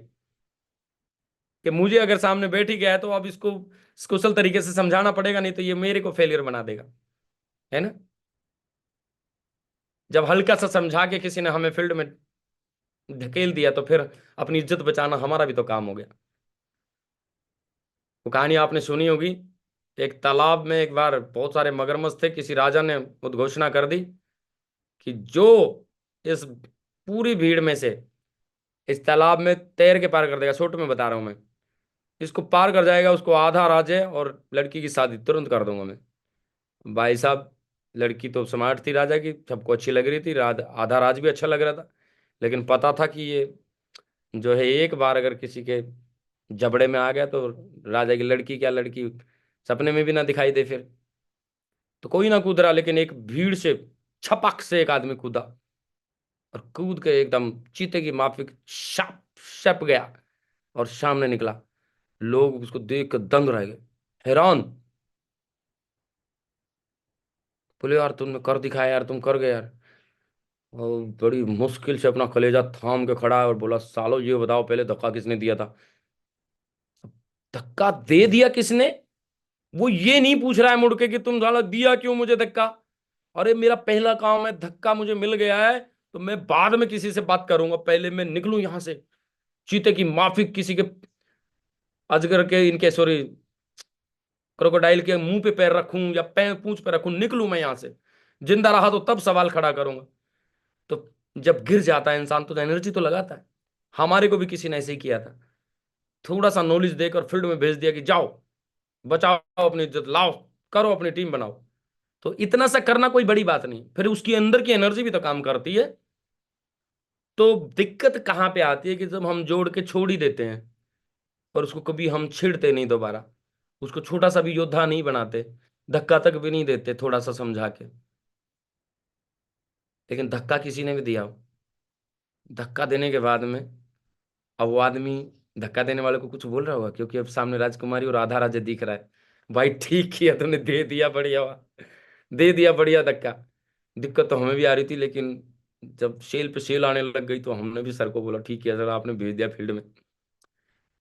कि मुझे अगर सामने बैठ ही गया है तो अब इसको कुशल तरीके से समझाना पड़ेगा, नहीं तो ये मेरे को फेलियर बना देगा, है ना। जब हल्का सा समझा के किसी ने हमें फील्ड में धकेल दिया तो फिर अपनी इज्जत बचाना हमारा भी तो काम हो गया। वो कहानी आपने सुनी होगी, एक तालाब में एक बार बहुत सारे मगरमच्छ थे, किसी राजा ने उद्घोषणा कर दी कि जो इस पूरी भीड़ में से इस तालाब में तैर के पार कर देगा, छोटे में बता रहा हूं मैं, इसको पार कर जाएगा, उसको आधा राज्य और लड़की की शादी तुरंत कर दूंगा मैं। भाई साहब, लड़की तो स्मार्ट थी राजा की, सबको अच्छी लग रही थी, आधा राज भी अच्छा लग रहा था। लेकिन पता था कि ये जो है एक बार अगर किसी के जबड़े में आ गया तो राजा की लड़की, क्या लड़की सपने में भी ना दिखाई दे फिर। तो कोई ना कूद रहा, लेकिन एक भीड़ से छपक से एक आदमी कूदा, और कूद के एकदम चीते की माफिक शप शप गया और सामने निकला। लोग उसको देख कर दंग रह गए, हैरान। बोले यार तुमने कर दिखाया यार, तुम कर गए यार। और बड़ी मुश्किल से अपना कलेजा थाम के खड़ा है और बोला, सालो ये बताओ पहले धक्का किसने दिया था? धक्का दे दिया किसने? वो ये नहीं पूछ रहा है मुड़ के कि तुम साला दिया क्यों मुझे धक्का। अरे मेरा पहला काम है, धक्का मुझे मिल गया है तो मैं बाद में किसी से बात करूंगा, पहले मैं निकलूं यहां से। चीते की माफिक किसी के, अजगर के, इनके सॉरी क्रोकोडाइल के मुंह पे पैर रखूं या पैर पूंछ पे रखूं, निकलूं मैं यहां से। जिंदा रहा तो तब सवाल खड़ा करूंगा। तो जब गिर जाता है इंसान तो एनर्जी तो लगाता है। हमारे को भी किसी ने ऐसे ही किया था, थोड़ा सा नॉलेज देकर फील्ड में भेज दिया कि जाओ बचाओ अपनी इज्जत, लाओ करो अपनी टीम बनाओ। तो इतना सा करना कोई बड़ी बात नहीं, फिर उसके अंदर की एनर्जी भी तो काम करती है। तो दिक्कत कहाँ पे आती है कि जब हम जोड़ के छोड़ ही देते हैं और उसको कभी हम छेड़ते नहीं दोबारा, उसको छोटा सा भी योद्धा नहीं बनाते, धक्का तक भी नहीं देते थोड़ा सा समझा के। लेकिन धक्का किसी ने भी दिया हो, धक्का देने के बाद में अब वो आदमी धक्का देने वाले को कुछ बोल रहा होगा, क्योंकि अब सामने राजकुमारी और आधा राज्य दिख रहा है। भाई ठीक किया तुमने, दे दिया बढ़िया हुआ, दे दिया बढ़िया धक्का। दिक्कत तो हमें भी आ रही थी, लेकिन जब सेल पे सेल आने लग गई तो हमने भी सर को बोला ठीक किया सर, आपने भेज दिया फील्ड में।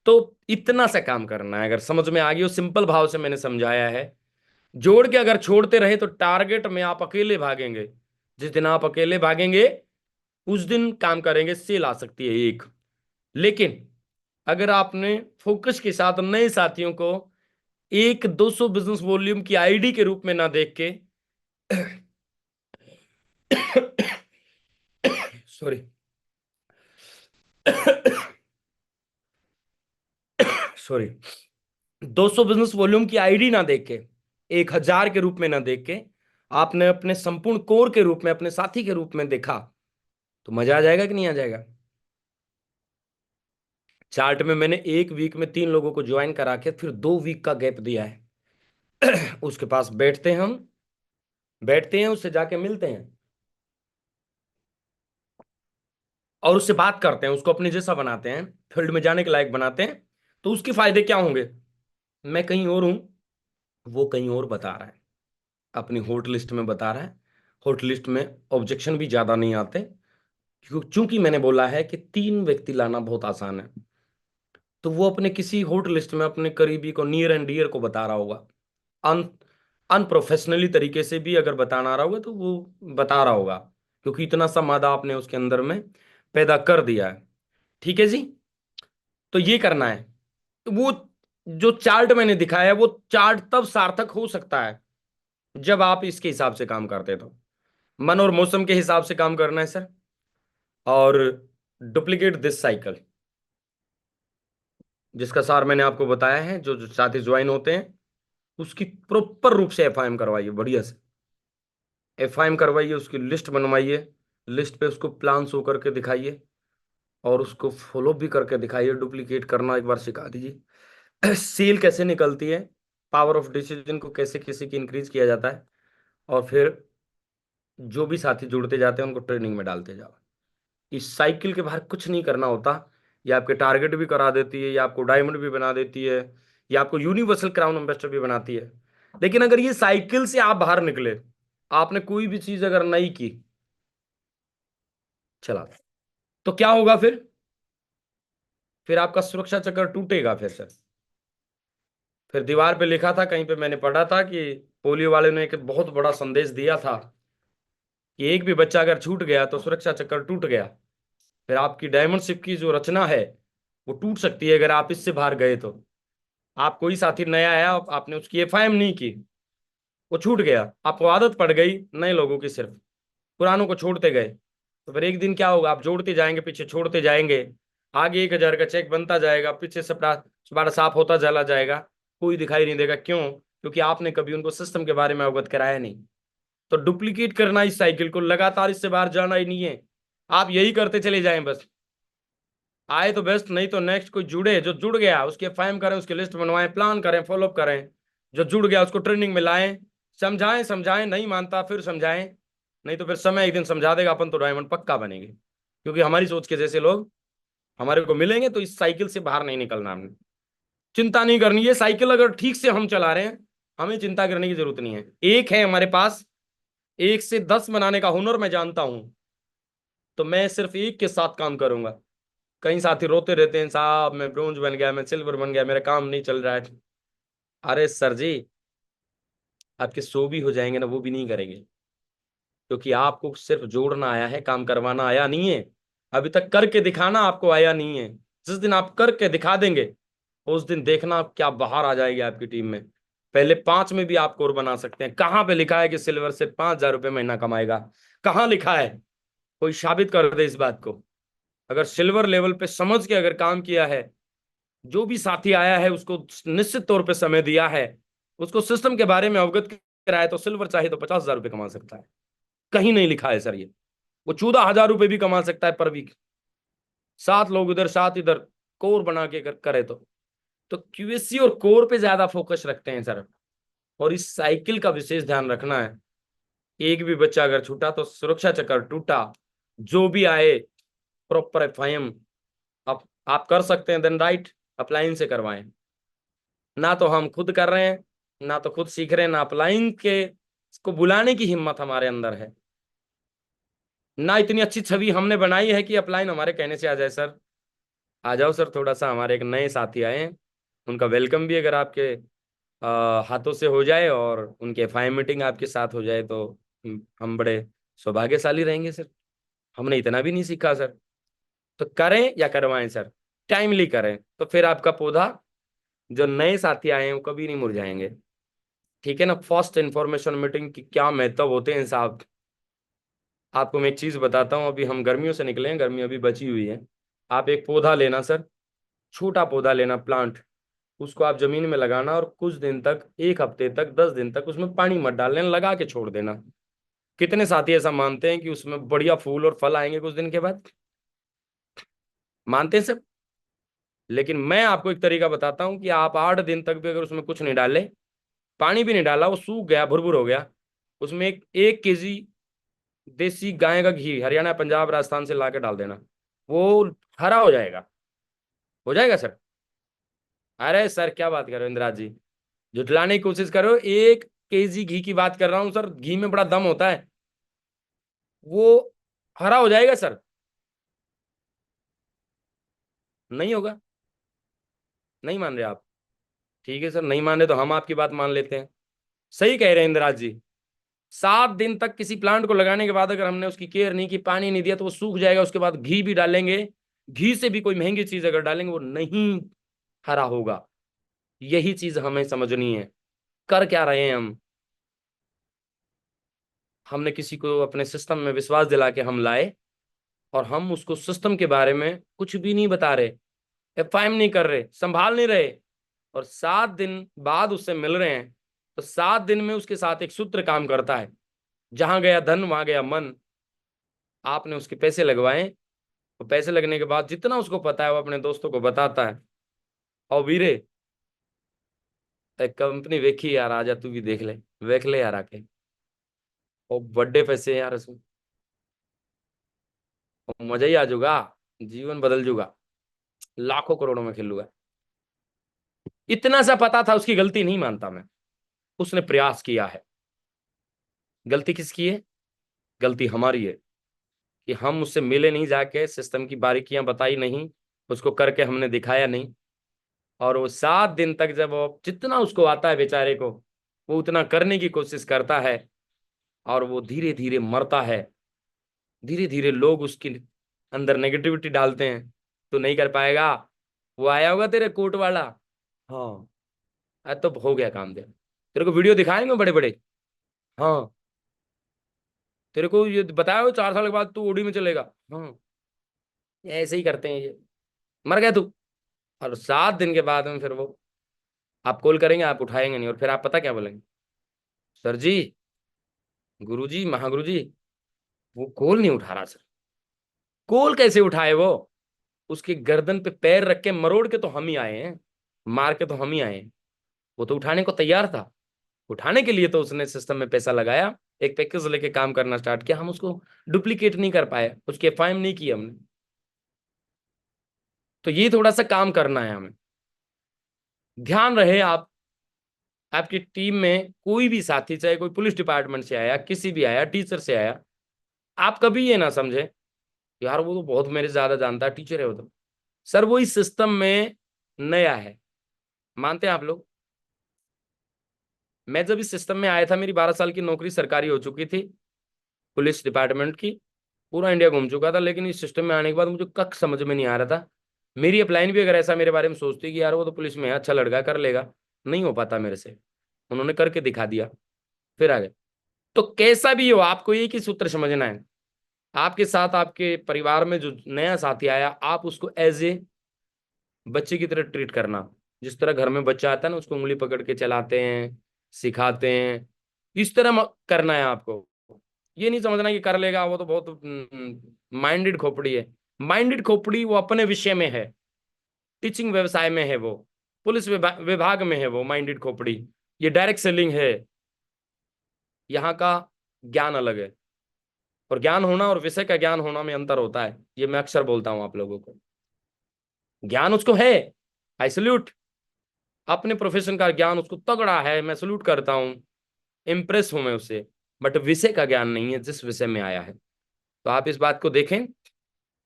तो इतना सा काम करना है, अगर समझ में आ गई हो, सिंपल भाव से मैंने समझाया है। जोड़ के अगर छोड़ते रहे तो टारगेट में आप अकेले भागेंगे। जिस दिन आप अकेले भागेंगे उस दिन काम करेंगे, सेल आ सकती है एक। लेकिन अगर आपने फोकस के साथ नए साथियों को एक 200 बिजनेस वॉल्यूम की आईडी के रूप में ना देख के सॉरी सॉरी 200 बिजनेस वॉल्यूम की आईडी ना देख के, 1000 के रूप में ना देख के, आपने अपने संपूर्ण कोर के रूप में, अपने साथी के रूप में देखा, तो मजा आ जाएगा कि नहीं आ जाएगा? चार्ट में मैंने एक वीक में 3 लोगों को ज्वाइन करा के फिर 2 वीक का गैप दिया है। उसके पास बैठते हैं हम, बैठते हैं उससे जाके मिलते हैं और उससे बात करते हैं, उसको अपने जैसा बनाते हैं, फील्ड में जाने के लायक बनाते हैं। तो उसके फायदे क्या होंगे? मैं कहीं और हूं, वो कहीं और बता रहा है, अपनी हॉट लिस्ट में बता रहा है। हॉट लिस्ट में ऑब्जेक्शन भी ज्यादा नहीं आते, चूंकि मैंने बोला है कि 3 व्यक्ति लाना बहुत आसान है। तो वो अपने किसी हॉट लिस्ट में अपने करीबी को, नियर एंड डियर को बता रहा होगा। अन अनप्रोफेशनली तरीके से भी अगर बताना रहा होगा तो वो बता रहा होगा, क्योंकि इतना सा मादा आपने उसके अंदर में पैदा कर दिया है। ठीक है जी। तो ये करना है। तो वो जो चार्ट मैंने दिखाया है, वो चार्ट तब सार्थक हो सकता है जब आप इसके हिसाब से काम करते, तो मन और मौसम के हिसाब से काम करना है सर। और डुप्लीकेट दिस साइकिल, जिसका सार मैंने आपको बताया है, जो जो साथी ज्वाइन होते हैं उसकी प्रॉपर रूप से एफआईएम करवाइए, बढ़िया से एफआईएम करवाइए, उसकी लिस्ट बनवाइए, लिस्ट पे उसको प्लान शो करके दिखाइए और उसको फॉलो भी करके दिखाइए। डुप्लीकेट करना एक बार सिखा दीजिए। सेल कैसे निकलती है, पावर ऑफ डिसीजन को कैसे किसी की इंक्रीज किया जाता है, और फिर जो भी साथी जुड़ते जाते हैं उनको ट्रेनिंग में डालते जाओ। इस साइकिल के बाहर कुछ नहीं करना होता। ये आपके टारगेट भी करा देती है, ये आपको डायमंड भी बना देती है, ये आपको यूनिवर्सल क्राउन एम्बेसडर भी बनाती है। लेकिन अगर ये साइकिल से आप बाहर निकले, आपने कोई भी चीज अगर नहीं की, चला, तो क्या होगा फिर आपका सुरक्षा चक्र टूटेगा फिर सर। फिर दीवार पे लिखा था, कहीं पे मैंने पढ़ा था कि पोलियो वाले ने एक बहुत बड़ा संदेश दिया था कि एक भी बच्चा अगर छूट गया तो सुरक्षा चक्र टूट गया। फिर आपकी डायमंड शिप की जो रचना है वो टूट सकती है अगर आप इससे बाहर गए तो। आप कोई साथी नया आया, आपने उसकी एफआईएम नहीं की, वो छूट गया, आपको आदत पड़ गई नए लोगों की, सिर्फ पुरानों को छोड़ते गए, तो फिर एक दिन क्या होगा, आप जोड़ते जाएंगे, पीछे छोड़ते जाएंगे, आगे 1,000 का चेक बनता जाएगा, पीछे से बड़ा साफ होता चला जाएगा, कोई दिखाई नहीं देगा। क्यों? क्योंकि आपने कभी उनको सिस्टम के बारे में अवगत कराया नहीं। तो डुप्लीकेट करना इस साइकिल को, लगातार इससे बाहर जाना ही नहीं है। आप यही करते चले जाएं बस, आए तो बेस्ट, नहीं तो नेक्स्ट कोई जुड़े, जो जुड़ गया उसके फाइम करें, उसकी लिस्ट बनवाएं, प्लान करें, फॉलोअप करें। जो जुड़ गया उसको ट्रेनिंग में लाएं, समझाएं समझाएं, नहीं मानता फिर समझाएं, नहीं तो फिर समय एक दिन समझा देगा, अपन तो डायमंड पक्का बनेंगे। क्योंकि हमारी सोच के जैसे लोग हमारे को मिलेंगे, तो इस साइकिल से बाहर नहीं निकलना हमने। चिंता नहीं करनी, ये साइकिल अगर ठीक से हम चला रहे हैं, हमें चिंता करने की जरूरत नहीं है। एक है हमारे पास, 1 से 10 बनाने का हुनर मैं जानता हूं, तो मैं सिर्फ एक के साथ काम करूंगा। कई साथी रोते रहते हैं, साहब मैं ब्रोंज बन गया, मैं सिल्वर बन गया, मेरा काम नहीं चल रहा है। अरे सर जी, आपके 100 भी हो जाएंगे ना, वो भी नहीं करेंगे, क्योंकि आपको सिर्फ जोड़ना आया है, काम करवाना आया नहीं है। अभी तक करके दिखाना आपको आया नहीं है। जिस दिन आप करके दिखा देंगे, उस दिन देखना क्या बाहर आ जाएगी आपकी टीम में। पहले 5 में भी आप कोर बना सकते हैं। कहाँ पे लिखा है कि सिल्वर से 5,000 रुपये महीना कमाएगा? कहाँ लिखा है? कोई साबित कर दे इस बात को। अगर सिल्वर लेवल पे समझ के अगर काम किया है, जो भी साथी आया है उसको निश्चित तौर पे समय दिया है, उसको सिस्टम के बारे में अवगत कराया, तो सिल्वर चाहे तो 50,000 रुपये कमा सकता है। कहीं नहीं लिखा है सर ये। वो 14,000 रुपये भी कमा सकता है पर वीक। 7 लोग उधर 7 इधर, कोर बना के करे तो क्यूएससी और कोर पे ज्यादा फोकस रखते हैं सर। और इस साइकिल का विशेष ध्यान रखना है। एक भी बच्चा अगर छूटा तो सुरक्षा चक्र टूटा। जो भी आए, प्रॉपर एफआईएम आप कर सकते हैं, देन राइट, अपलाइन से करवाएं। ना तो हम खुद कर रहे हैं, ना तो खुद सीख रहे हैं, ना अपलाइन के को बुलाने की हिम्मत हमारे अंदर है, ना इतनी अच्छी छवि हमने बनाई है कि अपलाइन हमारे कहने से आ जाए। सर आ जाओ सर, थोड़ा सा हमारे एक नए साथी आए हैं, उनका वेलकम भी अगर आपके हाथों से हो जाए और उनकी एफआई मीटिंग आपके साथ हो जाए, तो हम बड़े सौभाग्यशाली रहेंगे सर। हमने इतना भी नहीं सीखा सर। तो करें या करवाएं सर, टाइमली करें, तो फिर आपका पौधा, जो नए साथी आए हैं, वो कभी नहीं मुरझाएंगे। ठीक है ना। फर्स्ट इंफॉर्मेशन मीटिंग की क्या महत्व होते हैं साहब। आपको मैं एक चीज बताता हूँ, अभी हम गर्मियों से निकले हैं, गर्मी अभी बची हुई है। आप एक पौधा लेना सर, छोटा पौधा लेना, प्लांट, उसको आप जमीन में लगाना और कुछ दिन तक, 1 हफ्ते तक, 10 दिन तक उसमें पानी मत डालने, लगा के छोड़ देना। कितने साथी ऐसा मानते हैं कि उसमें बढ़िया फूल और फल आएंगे कुछ दिन के बाद? मानते हैं सब। लेकिन मैं आपको एक तरीका बताता हूं कि आप 8 दिन तक भी अगर उसमें कुछ नहीं डाले, पानी भी नहीं डाला, वो सूख गया, भुरभुर हो गया। उसमें 1 केजी देसी गाय का घी हरियाणा, पंजाब, राजस्थान से ला के डाल देना, वो हरा हो जाएगा सर। अरे सर क्या बात कर रहे हो इंदिराज जी, जुटलाने की कोशिश करो। 1 केजी घी की बात कर रहा हूं सर, घी में बड़ा दम होता है, वो हरा हो जाएगा सर। नहीं होगा, नहीं मान रहे आप? ठीक है सर, नहीं मान रहे तो हम आपकी बात मान लेते हैं। सही कह रहे हैं इंदिराज जी। 7 दिन तक किसी प्लांट को लगाने के बाद अगर हमने उसकी केयर नहीं की, पानी नहीं दिया, तो वो सूख जाएगा। उसके बाद घी भी डालेंगे, घी से भी कोई महंगी चीज अगर डालेंगे वो नहीं हरा होगा। यही चीज हमें समझनी है। कर क्या रहे हैं हम? हमने किसी को अपने सिस्टम में विश्वास दिला के हम लाए, और हम उसको सिस्टम के बारे में कुछ भी नहीं बता रहे, एफआईएम नहीं कर रहे, संभाल नहीं रहे, और 7 दिन बाद उससे मिल रहे हैं। तो 7 दिन में उसके साथ एक सूत्र काम करता है, जहां गया धन वहां गया मन। आपने उसके पैसे लगवाए, और पैसे लगने के बाद जितना उसको पता है वो अपने दोस्तों को बताता है। और वीरे, एक कंपनी देखी यार, आजा तू भी देख ले यार आके। और बड़े पैसे हैं यार उसमें, और मजा ही आ जाऊगा, जीवन बदल जाऊगा, लाखों करोड़ों में खेलूंगा। इतना सा पता था, उसकी गलती नहीं मानता मैं, उसने प्रयास किया है। गलती किसकी है? गलती हमारी है कि हम उससे मिले नहीं, जाके सिस्टम की बारीकियां बताई नहीं, उसको करके हमने दिखाया नहीं। और वो 7 दिन तक जब वो जितना उसको आता है बेचारे को, वो उतना करने की कोशिश करता है, और वो धीरे धीरे मरता है। धीरे धीरे लोग उसके अंदर नेगेटिविटी डालते हैं, तो नहीं कर पाएगा। वो आया होगा तेरे कोर्ट वाला, हाँ, तो हो गया काम तेरा, तेरे को वीडियो दिखाएंगे बड़े बड़े, हाँ, तेरे को ये बताया हो 4 साल के बाद तू ओडी में चलेगा, हाँ, ऐसे ही करते हैं ये। मर गया तू। और 7 दिन के बाद में फिर वो आप कॉल करेंगे, आप उठाएंगे नहीं, और फिर आप पता क्या बोलेंगे? सर जी, गुरु जी, महागुरु जी, वो कॉल नहीं उठा रहा सर। कॉल कैसे उठाए वो? उसके गर्दन पे पैर रख के मरोड़ के तो हम ही आए हैं, मार के तो हम ही आए हैं। वो तो उठाने को तैयार था। उठाने के लिए तो उसने सिस्टम में पैसा लगाया, एक पैकेज लेके काम करना स्टार्ट किया। हम उसको डुप्लीकेट नहीं कर पाए, उसके एफआईएम नहीं की हमने। तो ये थोड़ा सा काम करना है हमें। ध्यान रहे आप, आपकी टीम में कोई भी साथी, चाहे कोई पुलिस डिपार्टमेंट से आया, किसी भी आया, टीचर से आया, आप कभी ये ना समझे यार वो तो बहुत मेरे से ज्यादा जानता है, टीचर है वो तो। सर वो इस सिस्टम में नया है, मानते हैं आप लोग? मैं जब इस सिस्टम में आया था, मेरी 12 साल की नौकरी सरकारी हो चुकी थी, पुलिस डिपार्टमेंट की, पूरा इंडिया घूम चुका था। लेकिन इस सिस्टम में आने के बाद मुझे कख समझ में नहीं आ रहा था। मेरी अपलाइन भी अगर ऐसा मेरे बारे में सोचती कि यार वो तो पुलिस में है, अच्छा लड़का, कर लेगा, नहीं हो पाता मेरे से। उन्होंने करके दिखा दिया, फिर आ गए। तो कैसा भी हो, आपको एक ही सूत्र समझना है। आपके साथ आपके परिवार में जो नया साथी आया, आप उसको एज ए बच्चे की तरह ट्रीट करना। जिस तरह घर में बच्चा आता है ना, उसको उंगली पकड़ के चलाते हैं, सिखाते हैं, इस तरह करना है आपको। ये नहीं समझना कि कर लेगा, वो तो बहुत माइंडेड खोपड़ी है। माइंडेड खोपड़ी वो अपने विषय में है, टीचिंग व्यवसाय में है, वो पुलिस विभाग में है वो माइंडेड खोपड़ी। ये डायरेक्ट सेलिंग है, यहाँ का ज्ञान अलग है। और ज्ञान होना और विषय का ज्ञान होना में अंतर होता है, ये मैं अक्सर बोलता हूं आप लोगों को। ज्ञान उसको है, आई सल्यूट, अपने प्रोफेशन का ज्ञान उसको तगड़ा है, मैं सल्यूट करता हूँ, इंप्रेस हूं मैं उससे। बट विषय का ज्ञान नहीं है जिस विषय में आया है। तो आप इस बात को देखें,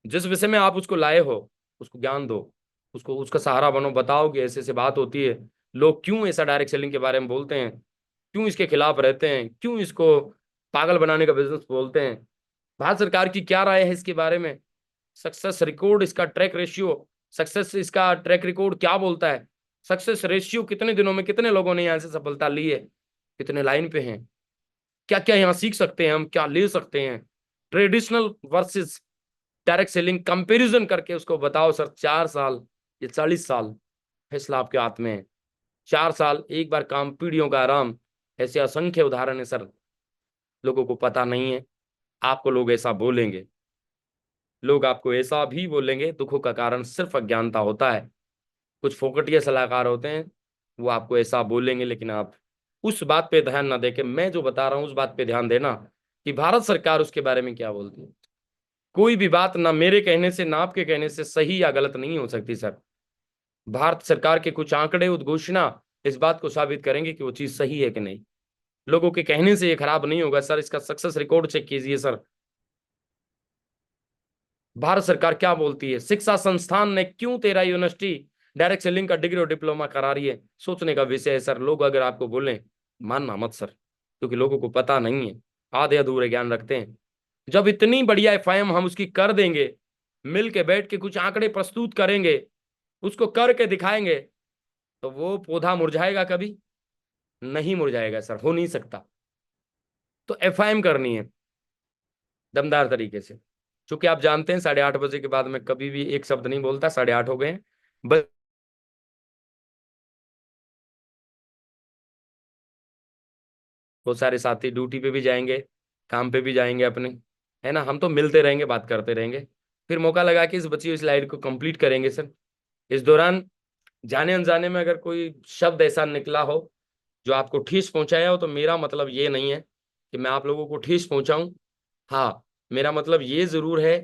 जिस विषय में आप उसको लाए हो, उसको ज्ञान दो, उसको उसका सहारा बनो, बताओ कि ऐसे ऐसे बात होती है, लोग क्यों ऐसा डायरेक्ट सेलिंग के बारे में बोलते हैं, क्यों इसके खिलाफ रहते हैं, क्यों इसको पागल बनाने का बिजनेस बोलते हैं, भारत सरकार की क्या राय है इसके बारे में, सक्सेस रिकॉर्ड, इसका ट्रैक रेशियो, सक्सेस इसका ट्रैक रिकॉर्ड क्या बोलता है, सक्सेस रेशियो कितने दिनों में कितने लोगों ने यहाँ से सफलता ली है, कितने लाइन पे हैं, क्या क्या यहाँ सीख सकते हैं हम, क्या ले सकते हैं, traditional versus direct selling comparison करके उसको बताओ सर। 4 साल या 40 साल, फैसला आपके हाथ में है। 4 साल एक बार काम, पीढ़ियों का आराम। ऐसे असंख्य उदाहरण है सर, लोगों को पता नहीं है। आपको लोग ऐसा बोलेंगे, लोग आपको ऐसा भी बोलेंगे, दुखों का कारण सिर्फ अज्ञानता होता है। कुछ फोकटिया सलाहकार होते हैं, वो आपको ऐसा बोलेंगे, लेकिन आप उस बात पे ध्यान ना देके मैं जो बता रहा हूं उस बात पे ध्यान देना कि भारत सरकार उसके बारे में क्या बोलती है। कोई भी बात ना मेरे कहने से ना आपके कहने से सही या गलत नहीं हो सकती सर। भारत सरकार के कुछ आंकड़े उद्घोषणा इस बात को साबित करेंगे कि वो चीज सही है कि नहीं। लोगों के कहने से ये खराब नहीं होगा सर। इसका सक्सेस रिकॉर्ड चेक कीजिए सर। भारत सरकार क्या बोलती है, शिक्षा संस्थान ने क्यों 13 यूनिवर्सिटी डायरेक्ट सेलिंग का डिग्री और डिप्लोमा करा रही है, सोचने का विषय है सर। लोग अगर आपको बोलें मानना मत सर, क्योंकि लोगों को पता नहीं है, आधे अधूरे ज्ञान रखते हैं। जब इतनी बढ़िया एफआईएम हम उसकी कर देंगे, मिल के बैठ के कुछ आंकड़े प्रस्तुत करेंगे, उसको करके दिखाएंगे, तो वो पौधा मुरझाएगा कभी नहीं मुरझाएगा सर, हो नहीं सकता। तो एफआईएम करनी है दमदार तरीके से। क्योंकि आप जानते हैं 8:30 बजे के बाद मैं कभी भी एक शब्द नहीं बोलता। 8:30 हो गए हैं, बस वो सारे साथी ड्यूटी पे भी जाएंगे, काम पे भी जाएंगे अपने, है ना। हम तो मिलते रहेंगे, बात करते रहेंगे, फिर मौका लगा के इस बची हुई स्लाइड को कंप्लीट करेंगे सर। इस दौरान जाने अनजाने में अगर कोई शब्द ऐसा निकला हो जो आपको ठेस पहुंचाया हो, तो मेरा मतलब ये नहीं है कि मैं आप लोगों को ठेस पहुंचाऊं। हाँ, मेरा मतलब ये जरूर है